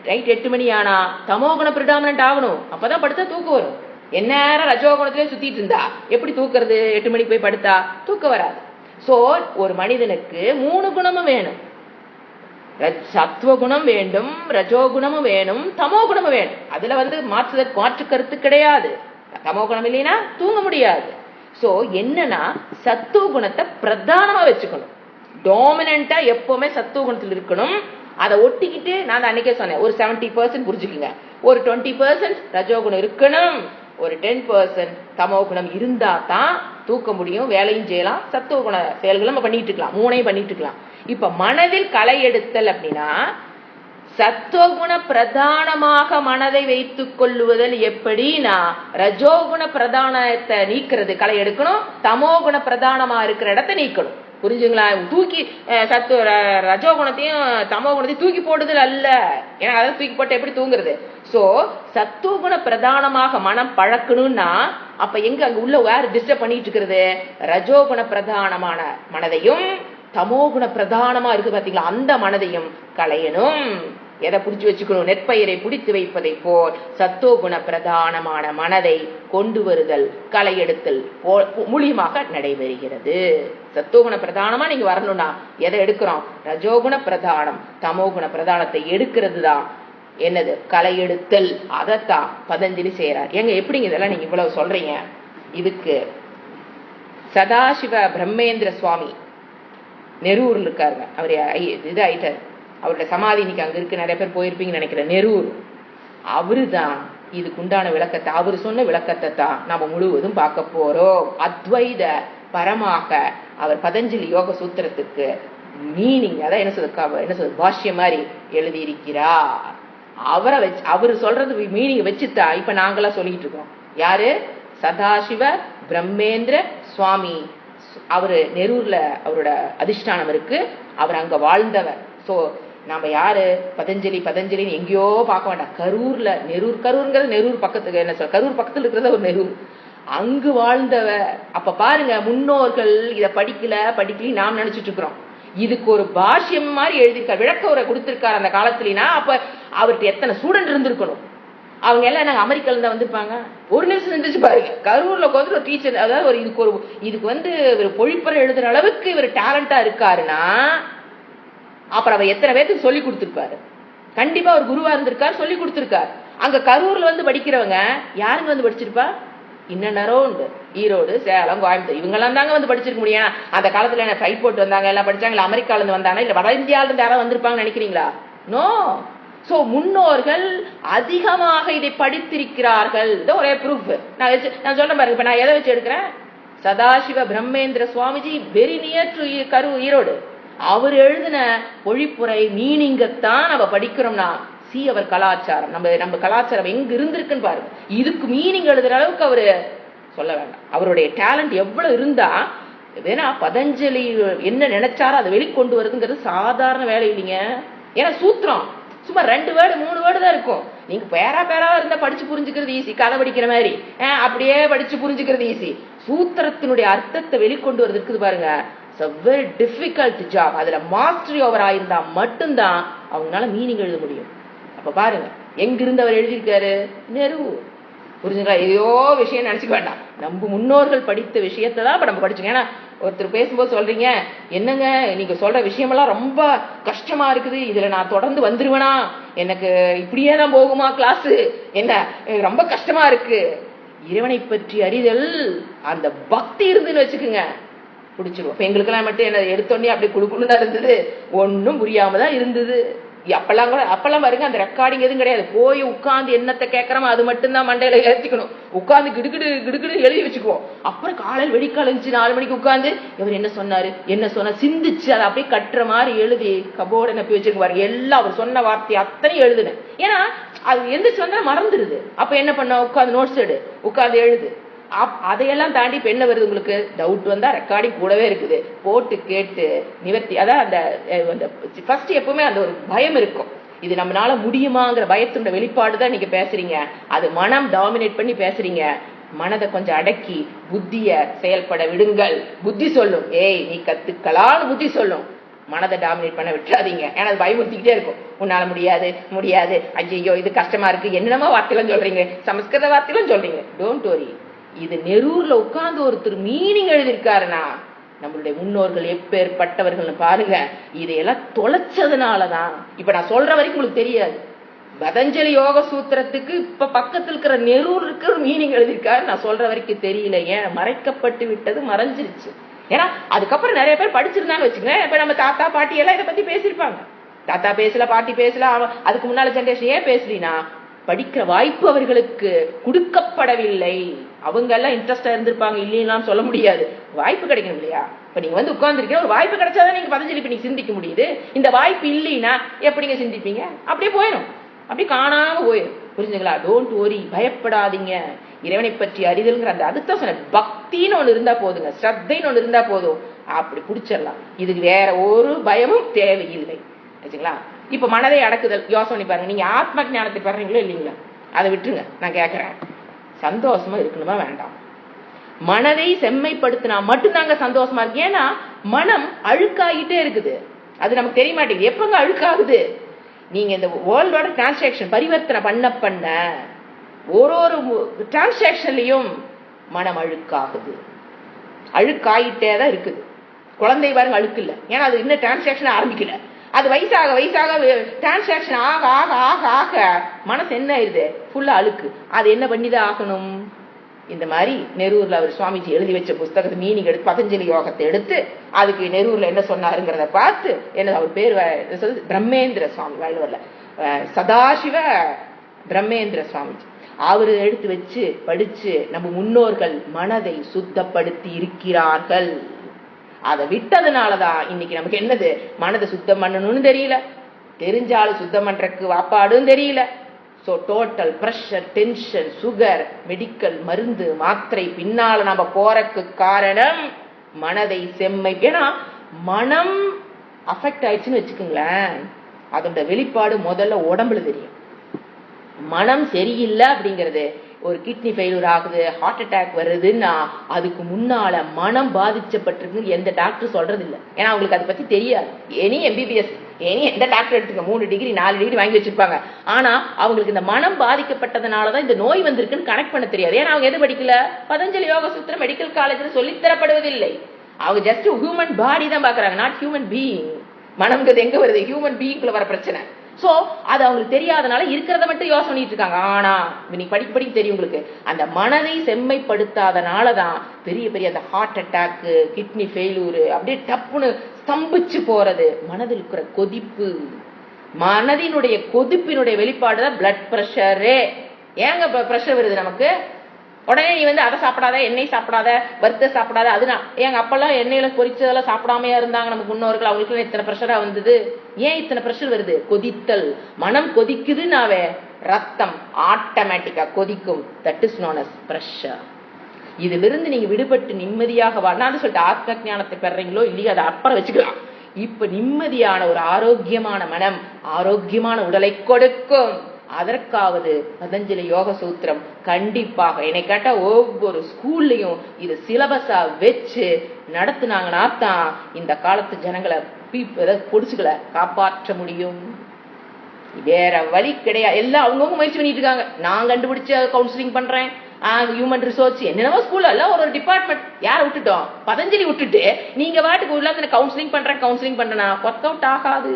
நைட் 8 மணி ஆனா தமோகுணம் பிரிடாமினன்ட் ஆகணும். அப்பதான் படுத்தா தூக்கம் வரும். என்ன ரஜோகுணத்திலே சுத்திட்டு இருந்தா எப்படி தூக்குறது? 8 மணிக்கு போய் படுத்தா தூக்கம் வராது. சோ ஒரு மனிதனுக்கு 3 குணமும் வேணும். சத்துவகுணம் வேண்டும், ரஜோகுணமும் வேணும், தமோ குணமும் வேணும். அதுல மாற்று கருத்து கிடையாது. தமோ குணம் இல்லைன்னா தூங்க முடியாது. சோ என்னன்னா சத்துவ குணத்தை பிரதானமா வச்சுக்கணும். டாமினண்டா எப்பவுமே சத்துவ குணத்தில் இருக்கணும். அதை ஒட்டிக்கிட்டு நான் அன்னைக்கே சொன்னேன், ஒரு 70% புரிஞ்சுக்குங்க, ஒரு 20% ரஜோகுணம் இருக்கணும், ஒரு 10% தமோ குணம் இருந்தா தான் தூக்க முடியும், வேலையும் செய்யலாம், சத்துவ குண செயல்களும் நம்ம பண்ணிட்டு இருக்கலாம், 3ஐயும் பண்ணிட்டு இருக்கலாம். இப்ப மனதில் களை எடுத்தல் அப்படின்னா சத்துவகுண பிரதானமாக மனதை வைத்துக் கொள்ளுவதில் எப்படின்னா ரஜோகுண பிரதானத்தை நீக்கிறது களை எடுக்கணும், தமோகுண பிரதானமா இருக்கிற இடத்தை நீக்கணும். புரிஞ்சுங்களா? தூக்கி ரஜோ குணத்தையும் தமோ குணத்தையும் தூக்கி போடுதல் அல்ல. ஏன்னா அதான் தூக்கி போட்டு எப்படி தூங்குறது? சோ சத்துவகுண பிரதானமாக மனம் பழக்கணும்னா அப்ப எங்க அங்க உள்ள வேற டிஸ்டர்ப் பண்ணிட்டு இருக்கிறது? ரஜோகுண பிரதானமான மனதையும் தமோகுண பிரதானமா இருக்கு பாத்தீங்களா, அந்த மனதையும் களையணும். எதை புடிச்சு வச்சுக்கணும்? நெற்பயிரை பிடித்து வைப்பதை போல் சத்தோகுண பிரதானமான மனதை கொண்டு வருதல், களை எடுத்தல் மூலியமாக நடைபெறுகிறது. சத்தோகுண பிரதானமா நீங்க வரணும்னா எதை எடுக்கிறோம்? ரஜோகுண பிரதானம் தமோகுண பிரதானத்தை எடுக்கிறது தான் என்னது? களை எடுத்தல். அதைத்தான் பதஞ்சலி செய்யறார். எங்க எப்படிங்க இதெல்லாம் நீங்க இவ்வளவு சொல்றீங்க? இதுக்கு சதாசிவ பிரம்மேந்திர சுவாமி நெரூர்ல இருக்காருங்க. அவர் இது ஆயிட்டார். அவருடைய சமாதி இன்னைக்கு அங்க இருக்கு, நிறைய பேர் போயிருப்பீங்கன்னு நினைக்கிறேன். நெரூர். அவருதான் இதுக்கு உண்டான விளக்கத்தை, அவரு சொன்ன விளக்கத்தை தான் நாம முழுவதும் பார்க்க போறோம். அத்வைத பரமாக அவர் பதஞ்சலி யோக சூத்திரத்துக்கு மீனிங், அதான் என்ன சொல்றது பாஷ்யம் மாதிரி எழுதியிருக்கிறார். அவரை வச்சு அவரு சொல்றது மீனிங் வச்சுதான் இப்ப நாங்களாம் சொல்லிட்டு இருக்கோம். யாரு? சதாசிவ பிரம்மேந்திர சுவாமி. அவரு நெரூர்ல அவரோட அதிஷ்டானம் இருக்கு. அவர் அங்க வாழ்ந்தவர். சோ நாம யாரு? பதஞ்சலின்னு எங்கேயோ பார்க்க வேண்டாம். கரூர்ல கரூருங்கிறது நெரூர் பக்கத்துக்கு என்ன சொல்ற, கரூர் பக்கத்துல இருக்கிறத ஒரு நெரூர், அங்கு வாழ்ந்தவர். அப்ப பாருங்க, முன்னோர்கள் இத படிக்கல நாம் நினைச்சிட்டு இருக்கிறோம். இதுக்கு ஒரு பாஷ்யம் மாதிரி எழுதியிருக்காரு, விளக்க உரை கொடுத்திருக்காரு அந்த காலத்துலனா. அப்ப அவருக்கு எத்தனை ஸ்டூடெண்ட் இருந்திருக்கணும்? அவங்க எல்லாம் நாங்க அமெரிக்கால இருந்தா வந்திருப்பாங்க. ஒரு நிமிஷம் நின்றுச்சு பாருங்க, கரூர்ல வந்து ஒரு டீச்சர், அதாவது இதுக்கு வந்து ஒரு பொழிப்புரை எழுதுற அளவுக்கு இவர் டேலண்டா இருக்காருன்னா அப்புறம் அவர் எத்தனை பேருக்கு சொல்லி கொடுத்திருப்பாரு? கண்டிப்பா ஒரு குருவா இருந்திருக்காரு, சொல்லி கொடுத்திருக்காரு. அங்க கரூர்ல வந்து படிக்கிறவங்க யாருங்க வந்து படிச்சிருப்பா? இன்னும் உண்டு. ஈரோடு, சேலம், கோயம்புத்தூர் இவங்க எல்லாம் தாங்க வந்து படிச்சிருக்க முடியும். அந்த காலத்துல என்ன ஃபிளைட் போட்டு வந்தாங்க, எல்லாம் படிச்சாங்க, இல்ல அமெரிக்கால இருந்து வந்தாங்க, இல்ல வட இந்தியால இருந்து யாராவது வந்திருப்பாங்கன்னு நினைக்கிறீங்களா? நோ. சோ முன்னோர்கள் அதிகமாக இதை படித்திருக்கிறார்கள். ஒரே ப்ரூஃப் நான் சொல்றேன் பாருங்க. இப்ப நான் எதை வச்சு எடுக்கிறேன்? Sadasiva Brahmendra Swamiji very near to Erode. அவர் எழுதின பொழிப்புரை மீனிங்கத்தான் நம்ம படிக்கிறோம்னா அவர் கலாச்சாரம், நம்ம கலாச்சாரம் எங்க இருந்திருக்குன்னு பாருங்க. இதுக்கு மீனிங் எழுதுற அளவுக்கு அவரு சொல்ல வேண்டாம். அவருடைய டேலண்ட் எவ்வளவு இருந்தா வேணா பதஞ்சலி என்ன நினைச்சாரோ அதை வெளிக்கொண்டு வருதுங்கிறது சாதாரண வேலை இல்லைங்க. ஏன்னா சூத்திரம் சும்மா 2 வேர்டு 3 வேர்டு தான் இருக்கும். நீங்க பேரா இருந்தா படிச்சு புரிஞ்சுக்கிறது ஈஸி, கதை படிக்கிற மாதிரி அப்படியே படிச்சு புரிஞ்சுக்கிறது ஈஸி. சூத்திரத்தினுடைய அர்த்தத்தை வெளிக்கொண்டு வருது இருக்குது பாருங்க, வெரி டிஃபிகல்ட் ஜாப். அதுல மாஸ்டரி ஓவர் ஆயிருந்தா மட்டும்தான் அவங்களால மீனிங் எழுத முடியும். அப்ப பாருங்க, எங்கிருந்து அவர் எழுதியிருக்காரு? நெரூர். புரிஞ்சுங்களா? ஏதோ விஷயம் நினைச்சுக்க வேண்டாம், நம்ம முன்னோர்கள் படித்த விஷயத்தை தான் இப்ப நம்ம படிச்சோம். ஏன்னா ஒருத்தர் பேசும்போது சொல்றீங்க, என்னங்க நீங்க சொல்ற விஷயமெல்லாம் ரொம்ப கஷ்டமா இருக்குது, இதுல நான் தொடர்ந்து வந்துருவேனா, எனக்கு இப்படியே தான் போகுமா கிளாஸ், என்ன ரொம்ப கஷ்டமா இருக்கு. இறைவனை பற்றி அறிதல் அந்த பக்தி இருந்துன்னு வச்சுக்குங்க, பிடிச்சிருவோம். இப்ப எங்களுக்கெல்லாம் மட்டும் என்ன எடுத்தோடனே அப்படி குடுக்கணும் தான் இருந்தது, ஒன்னும் புரியாம தான் இருந்தது. அப்பெல்லாம் பாருங்க, அந்த ரெக்கார்டிங் எதுவும் கிடையாது. போய் உட்கார்ந்து என்னத்தை கேட்கறோமோ அது மட்டும்தான் மண்டையில ஏற்றிக்கணும். உட்கார்ந்து கிடுகிடு எழுதி வச்சுக்குவோம். அப்புறம் காலையில் வெடிக்கால 4 மணிக்கு உட்கார்ந்து இவர் என்ன சொன்னாரு சிந்திச்சு அதை அப்படியே கட்டுற மாதிரி எழுதி கபோர்டு நப்பி வச்சிருக்கு பாருங்க. எல்லாம் அவர் சொன்ன வார்த்தை அத்தனையும் எழுதுனேன். ஏன்னா அது எந்திரிச்சு வந்தா மறந்துடுது. அப்ப என்ன பண்ண, உட்காந்து நோட்ஸ் எடு, உட்காந்து எழுது. அதையெல்லாம் தாண்டி இப்ப என்ன வருது உங்களுக்கு? டவுட் வந்தா ரெக்கார்டிங் கூடவே இருக்குது, போட்டு கேட்டு நிவர்த்தி. அதான் அந்த ஃபர்ஸ்ட் எப்பவுமே அந்த ஒரு பயம் இருக்கும், இது நம்மளால முடியுமாங்கிற பயத்தோட வெளிப்பாடுதான் நீங்க பேசுறீங்க. அது மனம் டாமினேட் பண்ணி பேசுறீங்க. மனதை கொஞ்சம் அடக்கி புத்திய செயல்பட விடுங்கள். புத்தி சொல்லும், ஏய் நீ கத்துக்கலான்னு புத்தி சொல்லும். மனதை டாமினேட் பண்ண விட்டுறாதீங்க. ஏன்னா அது பயமுறுத்திக்கிட்டே இருக்கும், உன்னால முடியாது, ஐயோ இது கஷ்டமா இருக்கு, என்னென்னமோ வார்த்தைகளும் சொல்றீங்க, சமஸ்கிருத வார்த்தைகளும் சொல்றீங்க. Don't worry. இது நெரூர்ல உட்கார்ந்து ஒருத்தர் மீனிங் எழுதியிருக்காருன்னா நம்மளுடைய முன்னோர்கள் எப்பேற்பட்டவர்கள் பாருங்க. இதையெல்லாம் தொலைச்சதுனாலதான் இப்ப நான் சொல்ற வரைக்கும் உங்களுக்கு தெரியாது. பதஞ்சலி யோக சூத்திரத்துக்கு இப்ப பக்கத்துல இருக்கிற நெரூருக்கு ஒரு மீனிங் எழுதியிருக்காரு, நான் சொல்ற வரைக்கும் தெரியல. ஏன் மறைக்கப்பட்டு விட்டது, மறைஞ்சிருச்சு. ஏன்னா அதுக்கப்புறம் நிறைய பேர் படிச்சிருந்தான்னு வச்சுங்க. இப்ப நம்ம தாத்தா பாட்டி எல்லாம் இதை பத்தி பேசியிருப்பாங்க. தாத்தா பேசல, பாட்டி பேசல, அதுக்கு முன்னால ஜெனரேஷன் ஏன் பேசலினா படிக்கிற வாய்ப்பு அவர்களுக்கு கொடுக்கப்படவில்லை. அவங்க எல்லாம் இன்ட்ரெஸ்டா இருந்திருப்பாங்க, இல்லையெல்லாம் சொல்ல முடியாது. வாய்ப்பு கிடைக்கணும் இல்லையா? இப்ப நீங்க வந்து உட்கார்ந்துருக்கீங்க, ஒரு வாய்ப்பு கிடைச்சாதான் நீங்க பதஞ்சலி இப்ப நீங்க சிந்திக்க முடியுது. இந்த வாய்ப்பு இல்லைன்னா எப்படிங்க சிந்திப்பீங்க? அப்படியே போயிடும், அப்படி காணாம போயிடும். புரிஞ்சுங்களா? டோன்ட் வரி, பயப்படாதீங்க. இறைவனை பற்றி அறிதல்ங்கிற அந்த அதுதான் சொன்ன பக்தின்னு ஒண்ணு இருந்தா போதுங்க, ஸ்ரத்தைன்னு ஒண்ணு இருந்தா போதும். அப்படி பிடிச்சிடலாம். இதுக்கு வேற ஒரு பயமும் தேவையில்லை. ஆச்சுங்களா? இப்ப மனதை அடக்குதல் யோசனை பாருங்க. நீங்க ஆத்ம ஞானத்தை பெறீங்களோ இல்லைங்களா, அதை விட்டுருங்க. நான் கேட்கறேன், சந்தோஷமா இருக்கணுமா வேண்டாம்? மனதை செம்மைப்படுத்தினா மட்டும்தாங்க சந்தோஷமா இருக்கு. ஏன்னா மனம் அழுக்காகிட்டே இருக்குது. அது நமக்கு தெரிய மாட்டேங்குது. எப்பங்க அழுக்காகுது? நீங்க இந்த வேர்ல்டோட டிரான்சாக்சன் பரிவர்த்தனை பண்ண ஒரு டிரான்சாக்சன்லயும் மனம் அழுக்காகுது. அழுக்காயிட்டே தான் இருக்குது. குழந்தை பாருங்க அழுக்கு இல்லை, ஏன்னா அது இன்னும் டிரான்சாக்சன் ஆரம்பிக்கல. அது வயசாக டிரான்சாக்சன் ஆக ஆக ஆக ஆக மனசு என்ன ஆயிடுது? ஃபுல்லா அழுக்கு. அது என்ன பண்ணிதான் ஆகணும்? இந்த மாதிரி நெரூர்ல அவர் சுவாமிஜி எழுதி வச்ச புஸ்தகத்தை மீனிங் எடுத்து பதஞ்சலி யோகத்தை எடுத்து அதுக்கு நெரூர்ல என்ன சொன்னாருங்கிறத பார்த்து, என்ன அவர் பேர் பிரம்மேந்திர சுவாமி, வள்ளுவர்ல சதாசிவ பிரம்மேந்திர சுவாமிஜி, அவரு எடுத்து வச்சு படிச்சு நம்ம முன்னோர்கள் மனதை சுத்தப்படுத்தி இருக்கிறார்கள். அதை விட்டதுனாலதான் இன்னைக்கு நமக்கு என்னது, மனதை சுத்தம் பண்ணணும்னு தெரியல, தெரிஞ்சாலும் சுத்தம் பண்றதுக்கு வாப்பாடும் தெரியல. So total pressure, tension, sugar, medical மருந்து மாத்திரை பின்னால நம்ம போறதுக்கு காரணம் மனதை செம்மை. ஏன்னா மனம் அஃபெக்ட் ஆயிடுச்சுன்னு வச்சுக்கோங்களேன், அதோட வெளிப்பாடு முதல்ல உடம்புல தெரியும். மனம் சரியில்லை அப்படிங்கிறது, ஒரு கிட்னி ஃபெயிலியர் ஆகுது, ஹார்ட் அட்டாக் வருதுன்னா அதுக்கு முன்னால மனம் பாதிக்கப்பட்டிருக்கு எந்த டாக்டர் சொல்றது இல்லை. ஏன்னா அவங்களுக்கு அதை பத்தி தெரியாது. எனி எம்பிபிஎஸ் எனி எந்த டாக்டர் எடுத்துக்க 3 டிகிரி 4 டிகிரி வாங்கி வச்சிருப்பாங்க. ஆனா அவங்களுக்கு இந்த மனம் பாதிக்கப்பட்டதுனாலதான் இந்த நோய் வந்திருக்குன்னு கனெக்ட் பண்ண தெரியாது. ஏன்னா அவங்க எது படிக்கல? பதஞ்சலி யோக சூத்திரம் மெடிக்கல் காலேஜ்ல சொல்லித்தரப்படுவதில்லை. அவங்க ஜஸ்ட் ஹியூமன் பாடி தான் பாக்குறாங்க, நாட் ஹியூமன் பீயிங். மனம்ங்கிறது எங்க வருது? ஹியூமன் பீயிங்ல வர பிரச்சனை. சோ அது அவங்களுக்கு தெரியாதனால இருக்கிறத மட்டும் யோசனை பண்ணிட்டு இருக்காங்க. ஆனா நீங்க படிக்க தெரியும் உங்களுக்கு, அந்த மனதை செம்மைப்படுத்தாதனாலதான் பெரிய பெரிய அந்த ஹார்ட் அட்டாக், கிட்னி ஃபெயிலியர் அப்படியே டப்புன்னு ஸ்தம்பிச்சு போறது. மனதில் இருக்கிற கொதிப்பு, மனதினுடைய கொதிப்பினுடைய வெளிப்பாடுதான் பிளட் பிரஷரே. ஏங்க பிரஷர் வருது நமக்கு? உடனே நீ அதை சாப்பிடாத, எண்ணெய் சாப்பிடாத, வறுத்த சாப்பிடாத. அது எங்க அப்பெல்லாம் எண்ணெயில பொரிச்சதெல்லாம் சாப்பிடாமையா இருந்தாங்க நம்ம முன்னோர்கள். அவங்களுக்கு இத்தனை பிரஷரா வந்தது. ஏன் இத்தனை பிரஷர் வருது? கொதித்தல். மனம் கொதிக்குதுன்னாவே ரத்தம் ஆட்டோமேட்டிக்கா கொதிக்கும். That is known as pressure. இதுல இருந்து நீங்க விடுபட்டு நிம்மதியாக வாழ்நாள் சொல்லிட்டு ஆத்ம ஞானத்தை பெறீங்களோ இல்லையோ அதை அப்புறம் வச்சுக்கலாம். இப்ப நிம்மதியான ஒரு ஆரோக்கியமான மனம் ஆரோக்கியமான உடலை கொடுக்கும். அதற்காவது பதஞ்சலி யோக சூத்திரம் கண்டிப்பாக என்னை கேட்டா ஒவ்வொரு ஸ்கூல்லையும் இது சிலபஸா வச்சு நடத்துனாங்கன்னா தான் இந்த காலத்து ஜனங்களை பொடிச்சுகளை காப்பாற்ற முடியும். வேற வழி கிடையாது. எல்லாம் அவங்கவுங்க முயற்சி பண்ணிட்டு இருக்காங்க. நான் கண்டுபிடிச்ச கவுன்சிலிங் பண்றேன், ஹியூமன் ரிசோர்ஸ் என்னென்னவோ ஸ்கூல்ல எல்லாம் ஒரு டிபார்ட்மெண்ட். யாரை விட்டுட்டோம்? பதஞ்சலி விட்டுட்டு நீங்க வாட்டுக்கு உள்ள கவுன்சிலிங் பண்றேன்னா ஒர்க் அவுட் ஆகாது.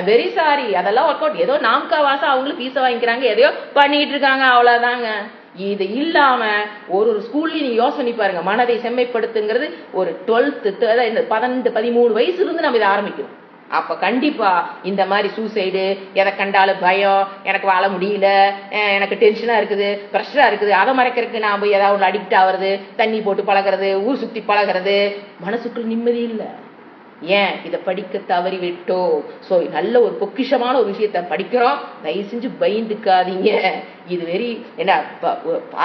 வெரி சாரி, அதெல்லாம் ஒர்க் அவுட். ஏதோ நாம்கா வாசம் அவங்களும் பீஸ வாங்கிக்கிறாங்க, எதையோ பண்ணிட்டு இருக்காங்க, அவ்வளவுதாங்க. இது இல்லாம ஒரு ஸ்கூல்ல நீ யோசனை பாருங்க, மனதை செம்மைப்படுத்துங்கிறது ஒரு 12 12 13 வயசுல இருந்து நம்ம இதை ஆரம்பிக்கணும். அப்ப கண்டிப்பா இந்த மாதிரி சூசைடு, எதை கண்டாலும் பயம், எனக்கு வாழ முடியல, எனக்கு டென்ஷனா இருக்குது, பிரஷரா இருக்குது, அதை மறைக்கிறதுக்கு நாம ஏதாவது அடிக்ட் ஆகுறது, தண்ணி போட்டு பழகிறது, ஊர் சுத்தி பழகிறது, மனசுக்குள்ள நிம்மதி இல்லை. ஏன்? இதை படிக்க தவறி விட்டோம். சோ நல்ல ஒரு பொக்கிஷமான ஒரு விஷயத்த படிக்கிறோம், தயவு செஞ்சு பயந்துக்காதீங்க. இது வெறி என்ன,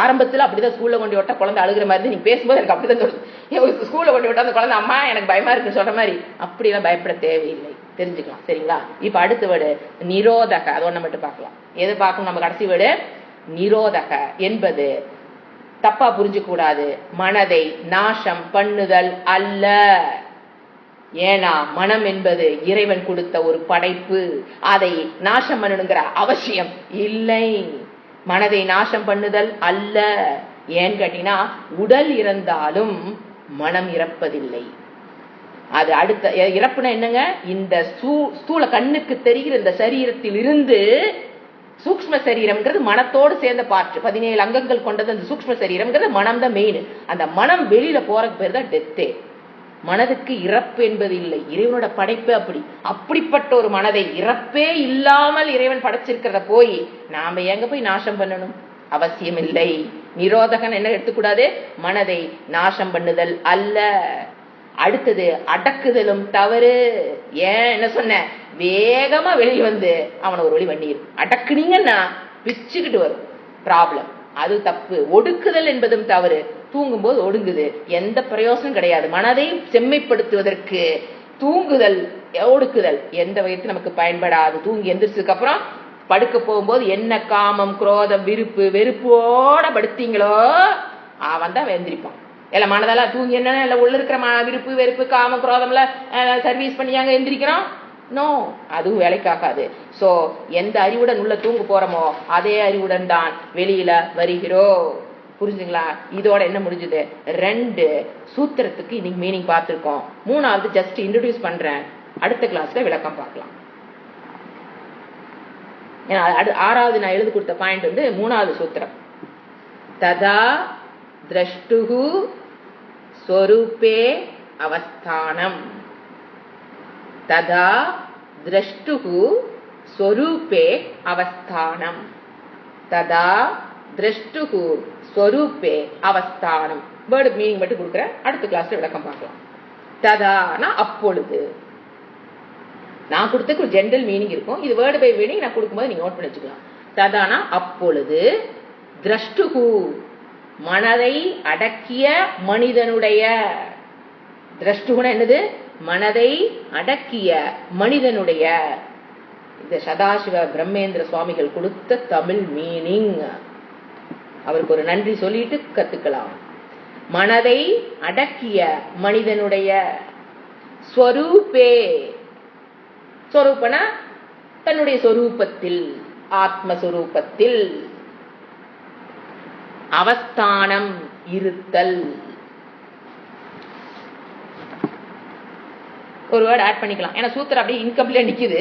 ஆரம்பத்துல அப்படிதான் ஸ்கூல்ல கொண்டு விட்டா குழந்தை அழுகிற மாதிரி நீங்க பேசும்போது எனக்கு அப்படிதான் தோணுது. ஸ்கூல்ல கொண்டு விட்டா அந்த குழந்தை அம்மா எனக்கு பயமா இருக்குன்னு சொல்ற மாதிரி, அப்படியெல்லாம் பயப்பட தேவையில்லை. தெரிஞ்சுக்கலாம், சரிங்களா? இப்ப அடுத்த வேர்டு நிரோதக, அது ஒண்ணு மட்டும் பார்க்கலாம். எது பார்க்கணும் நம்ம? கடைசி வேர்டு நிரோதக என்பது தப்பா புரிஞ்சு கூடாது, மனதை நாசம் பண்ணுதல் அல்ல. ஏன்னா மனம் என்பது இறைவன் கொடுத்த ஒரு படைப்பு, அதை நாசம் பண்ணணுங்கிற அவசியம் இல்லை. மனதை நாசம் பண்ணுதல் அல்ல. ஏன்னு கேட்டீங்கன்னா, உடல் இறந்தாலும் மனம் இறப்பதில்லை. அது அடுத்த இறப்புனா என்னங்க? இந்த ஸ்தூல கண்ணுக்கு தெரிகிற இந்த சரீரத்தில் இருந்து சூக்ம சரீரம்ங்கிறது மனத்தோடு சேர்ந்த பாற்று, 17 அங்கங்கள் கொண்டது அந்த சூக்ம சரீரம்ங்கிறது மனம் தான் மெயின். அந்த மனம் வெளியில போறதுக்கு பேர் தான் டெத்தே. மனதுக்கு இறப்பு என்பது இல்லை, இறைவனோட படைப்பு அப்படி. அப்படிப்பட்ட ஒரு மனதை இறப்பே இல்லாமல் இறைவன் படைச்சிருக்கிறத போய் நாம எங்க போய் நாசம் பண்ணணும்? அவசியம் இல்லை. நிரோதகன் என்ன எடுத்துக்கூடாது? மனதை நாசம் பண்ணுதல் அல்ல. அடுத்தது அடக்குதலும் தவறு. ஏன் என்ன சொன்ன? வேகமா வெளியே வந்து அவனை ஒரு வழி பண்ணிரு. அடக்குனீங்கன்னா பிச்சுக்கிட்டு வரும் ப்ராப்ளம், அது தப்பு. ஒடுக்குதல் என்பதும் தவறு. தூங்கும்போது ஒடுங்குது. எந்த பிரயோசனம் கிடையாது. மனதை செம்மைப்படுத்துவதற்கு தூங்குதல் ஒடுக்குதல் எந்த வகையத்தில் நமக்கு பயன்படாது. தூங்கி எந்திரிச்சதுக்கு அப்புறம் படுக்க போகும்போது என்ன காமம், குரோதம், விருப்பு வெறுப்போட படுத்தீங்களோ அவன் தான் எந்திரிப்பான். இல்ல மனதெல்லாம் தூங்கி என்னன்னா இல்ல உள்ள இருக்கிற விருப்பு வெறுப்பு காமம் குரோதம்ல சர்வீஸ் பண்ணியாங்க எந்திரிக்கிறோம். நோ, அதுவும் வேலைக்காகாது. சோ எந்த அறிவுடன் உள்ள தூங்க போறோமோ அதே அறிவுடன் தான் வெளியில வருகிறோம். புரிஞ்சுங்களா? இதோட என்ன முடிஞ்சது? 2 சூத்திரத்துக்கு இன்னைக்கு மீனிங் பார்த்திருக்கோம். 3வது ஜஸ்ட் இன்ட்ரோடியூஸ் பண்றேன். அடுத்த கிளாஸ்ல விளக்கம் பார்க்கலாம். 6வது நான் எழுதி கொடுத்த பாயிண்ட் 3வது சூத்திரம். ததா திரஷ்டுஹு ஸ்வரூபே அவஸ்தானம். ததா திரஷ்டுஹு ஸ்வரூபே அவஸ்தானம். ததா திரஷ்டுஹு ஸ்வரூபே அவஸ்தானம். வேர்டு மீனிங் மட்டும் கொடுக்குறேன். அடுத்த கிளாஸ்ல விளக்கம் பார்க்கலாம். ததானா அப்பொழுது. நான் கொடுத்ததுக்கு ஒரு ஜெனரல் மீனிங் இருக்கும். இது வேர்டு பை மீனிங் நான் கொடுக்கும்போது நீங்க நோட் பண்ணி வச்சுக்கலாம். ததானா அப்பொழுது, திரஷ்டுஹு மனதை அடக்கிய மனிதனுடைய. திரஷ்டுகுனா என்னது? மனதை அடக்கிய மனிதனுடைய. இந்த சதாசிவ பிரம்மேந்திர சுவாமிகள் கொடுத்த தமிழ் மீனிங். அவருக்கு ஒரு நன்றி சொல்லிட்டு கத்துக்கலாம். மனதை அடக்கிய மனிதனுடைய ஸ்வரூபே. ஸ்வரூபனா தன்னுடைய சொரூபத்தில், ஆத்மஸ்வரூபத்தில். அவஸ்தானம் இருத்தல். ஒரு வேர்டு ஆட் பண்ணிக்கலாம். ஏன்னா சூத்திரம் அப்படியே இன்கம்ப்ளீட் நிக்குது.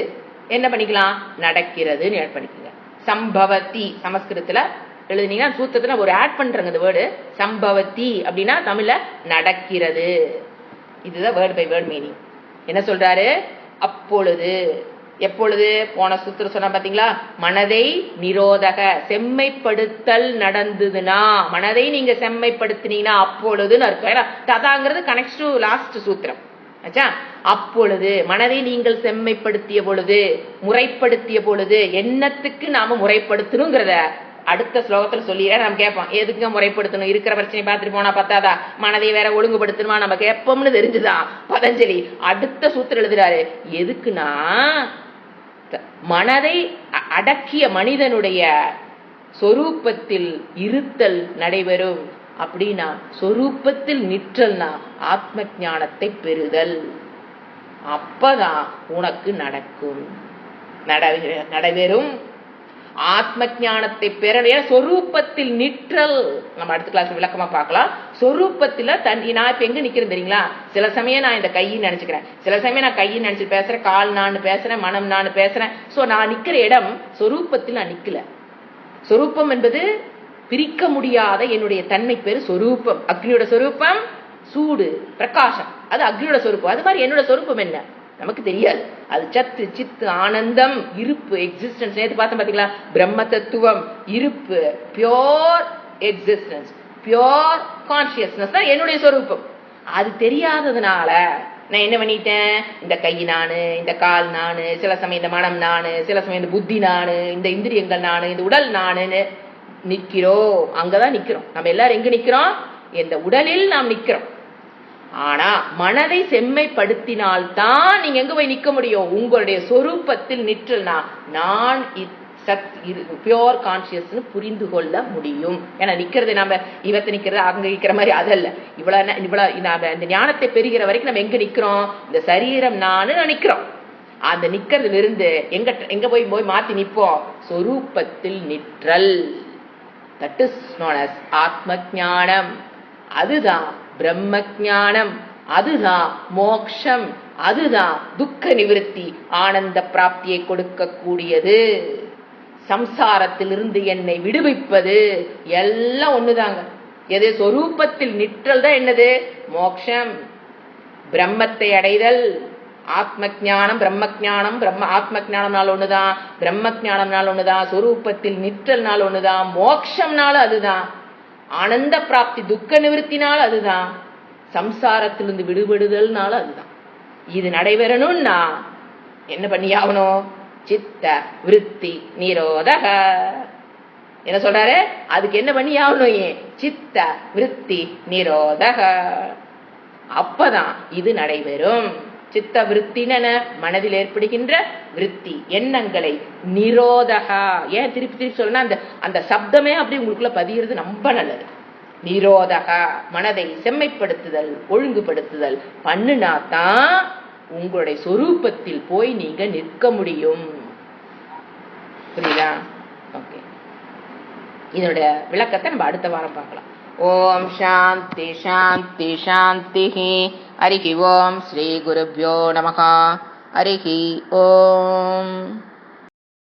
என்ன பண்ணிக்கலாம்? நடக்கிறதுன்னு ஆட் பண்ணிக்கோங்க. சம்பவத்தி சமஸ்கிருதத்துல எழுதுனீங்கன்னா சூத்திரத்துல ஒரு ஆட் பண்றாங்க இந்த வேர்டு. சம்பவத்தி அப்படின்னா தமிழ்ல நடக்கிறது. இதுதான் வேர்டு பை வேர்டு மீனிங். என்ன சொல்றாரு? அப்பொழுது. எப்பொழுது? போன சூத்திரம் சொன்னா பாத்தீங்களா? மனதை நிரோதக செம்மைப்படுத்தல் நடந்ததுன்னா, மனதை நீங்க செம்மைப்படுத்தினீங்கன்னா அப்பொழுதுன்னு அர்த்தம். ஏன்னா ததாங்கிறது கனெக்ட் டு லாஸ்ட் சூத்திரம். அப்பொழுது மனதை நீங்கள் செம்மைப்படுத்திய பொழுது, முறைப்படுத்திய பொழுது, என்னத்துக்கு நாம முறைப்படுத்தணுங்கிறத அடுத்த ஸ்லோகத்துல சொல்லி நம்ம கேட்போம். எதுக்கு முறைப்படுத்தணும்? இருக்கிற பிரச்சனை பார்த்துட்டு போனா பத்தாதா? மனதை வேற ஒழுங்குபடுத்தணுமா? நம்ம கேட்போம்னு தெரிஞ்சுதான் பதஞ்சலி அடுத்த சூத்திரம் எழுதுறாரு. எதுக்குன்னா மனதை அடக்கிய மனிதனுடைய சொரூபத்தில் இருத்தல் நடைபெறும். அப்படின்னா சொரூபத்தில் நிற்றல்னா ஆத்ம ஞானத்தை பெறுதல். அப்பதான் உனக்கு நடக்கும், நடைபெறும். ஆத்ம ஞானத்தை பெற சொரூபத்தில் நிற்றல். நம்ம அடுத்த கிளாஸ் விளக்கமா பார்க்கலாம். சொரூபத்துல நான் இப்ப எங்க நிக்கிறேன் தெரியுங்களா? சில சமயம் நான் இந்த கையின்னு நினைச்சுக்கிறேன், சில சமயம் நான் கையின்னு நினைச்சு பேசுறேன், கால் நான் பேசுறேன், மனம் நான் பேசுறேன். சோ நான் நிக்கிற இடம் சொரூபத்தில் நான் நிக்கல. சொரூபம் என்பது பிரிக்க முடியாத என்னுடைய தன்மை பேரு சொரூபம். அக்னியோட சொரூபம் சூடு பிரகாசம், அது அக்னியோட சொரூபம். அது மாதிரி என்னோட சொரூபம் என்ன நமக்கு தெரியாது. அது சத்து சித்து ஆனந்தம் இருப்பு எக்ஸிஸ்டன்ஸ். நேற்று பார்த்தோம் பாத்தீங்களா? பிரம்ம தத்துவம் இருப்பு பியோர் எக்ஸிஸ்டன்ஸ் பியோர் கான்சியஸ்னஸ் தான் என்னுடைய சொரூபம். அது தெரியாததுனால நான் என்ன பண்ணிட்டேன்? இந்த கை நானு, இந்த கால் நானு, சில சமயம் இந்த மனம் நானு, சில சமயம் இந்த புத்தி நானு, இந்த இந்திரியங்கள் நானு, இந்த உடல் நானுன்னு நிக்கிறோம். அங்கதான் நிக்கிறோம். நம்ம எல்லாரும் எங்க நிக்கிறோம்? இந்த உடலில் நாம் நிக்கிறோம். ஆனா மனதை செம்மைப்படுத்தினால்தான் நீங்க எங்க போய் நிக்க முடியும்? உங்களுடைய சொரூபத்தில் நிற்றல்னா நான் பியோர் கான்சியஸ் புரிந்து கொள்ள முடியும். ஏன்னா நிக்கிறது நம்ம இவத்தை நிக்கிறது அங்க நிக்கிற மாதிரி அதல்ல. இவ்வளவு இந்த ஞானத்தை பெறுகிற வரைக்கும் நம்ம எங்க நிக்கிறோம்? இந்த சரீரம் நானு நிக்கிறோம். அந்த நிக்கிறதுல இருந்து எங்க போய் மாத்தி நிப்போம்? சொரூபத்தில் நிற்றல். தட் இஸ் நோன் அஸ் ஆத்ம ஞானம். அதுதான் பிரம்ம ஞானம், அதுதான் மோக்ஷம், அதுதான் துக்க நிவிருத்தி ஆனந்த பிராப்தியை கொடுக்க கூடியது. சம்சாரத்திலிருந்து என்னை விடுவிப்பது எல்லாம் ஒண்ணுதாங்க. எது? சொரூபத்தில் நிற்றல் தான் என்னது? மோக்ஷம், பிரம்மத்தை அடைதல். ஆத்ம ஞானம் பிரம்ம ஞானம், ஆத்ம ஞானம்னால ஒண்ணுதான், பிரம்ம ஞானம்னால ஒண்ணுதான், சொரூபத்தில் நிற்றல்னால ஒண்ணுதான், மோக்ஷம்னால அதுதான், ஆனந்த பிராப்தி துக்க நிவர்த்தினால அதுதான், சம்சாரத்திலிருந்து விடுபடுதல்னால அதுதான். இது நடைபெறணும்னா என்ன பண்ணியாகணும்? சித்த விருத்தி நிரோதக. என்ன சொல்றாரு? அதுக்கு என்ன பண்ணி ஆகணும்? சித்த விருத்தி நிரோதக. அப்பதான் இது நடைபெறும். சித்த விருத்தின்னு மனதில் ஏற்படுகின்ற விருத்தி, எண்ணங்களை நிரோதகா. ஏன் திருப்பி திருப்பி சொல்லனா, அந்த சப்தமே அப்படி உங்களுக்குள்ள பதிகிறது ரொம்ப நல்லது. நிரோதகா, மனதை செம்மைப்படுத்துதல், ஒழுங்குபடுத்துதல் பண்ணுனாதான் உங்களுடைய சொரூபத்தில் போய் நீங்க நிற்க முடியும். புரியுதா? ஓகே, இதனுடைய விளக்கத்தை நம்ம அடுத்த வாரம் பார்க்கலாம். ஓம் சாந்தி சாந்தி சாந்தி. ஹரி ஓம். ஸ்ரீ குருப்யோ நமஹ. ஹரி ஓம்.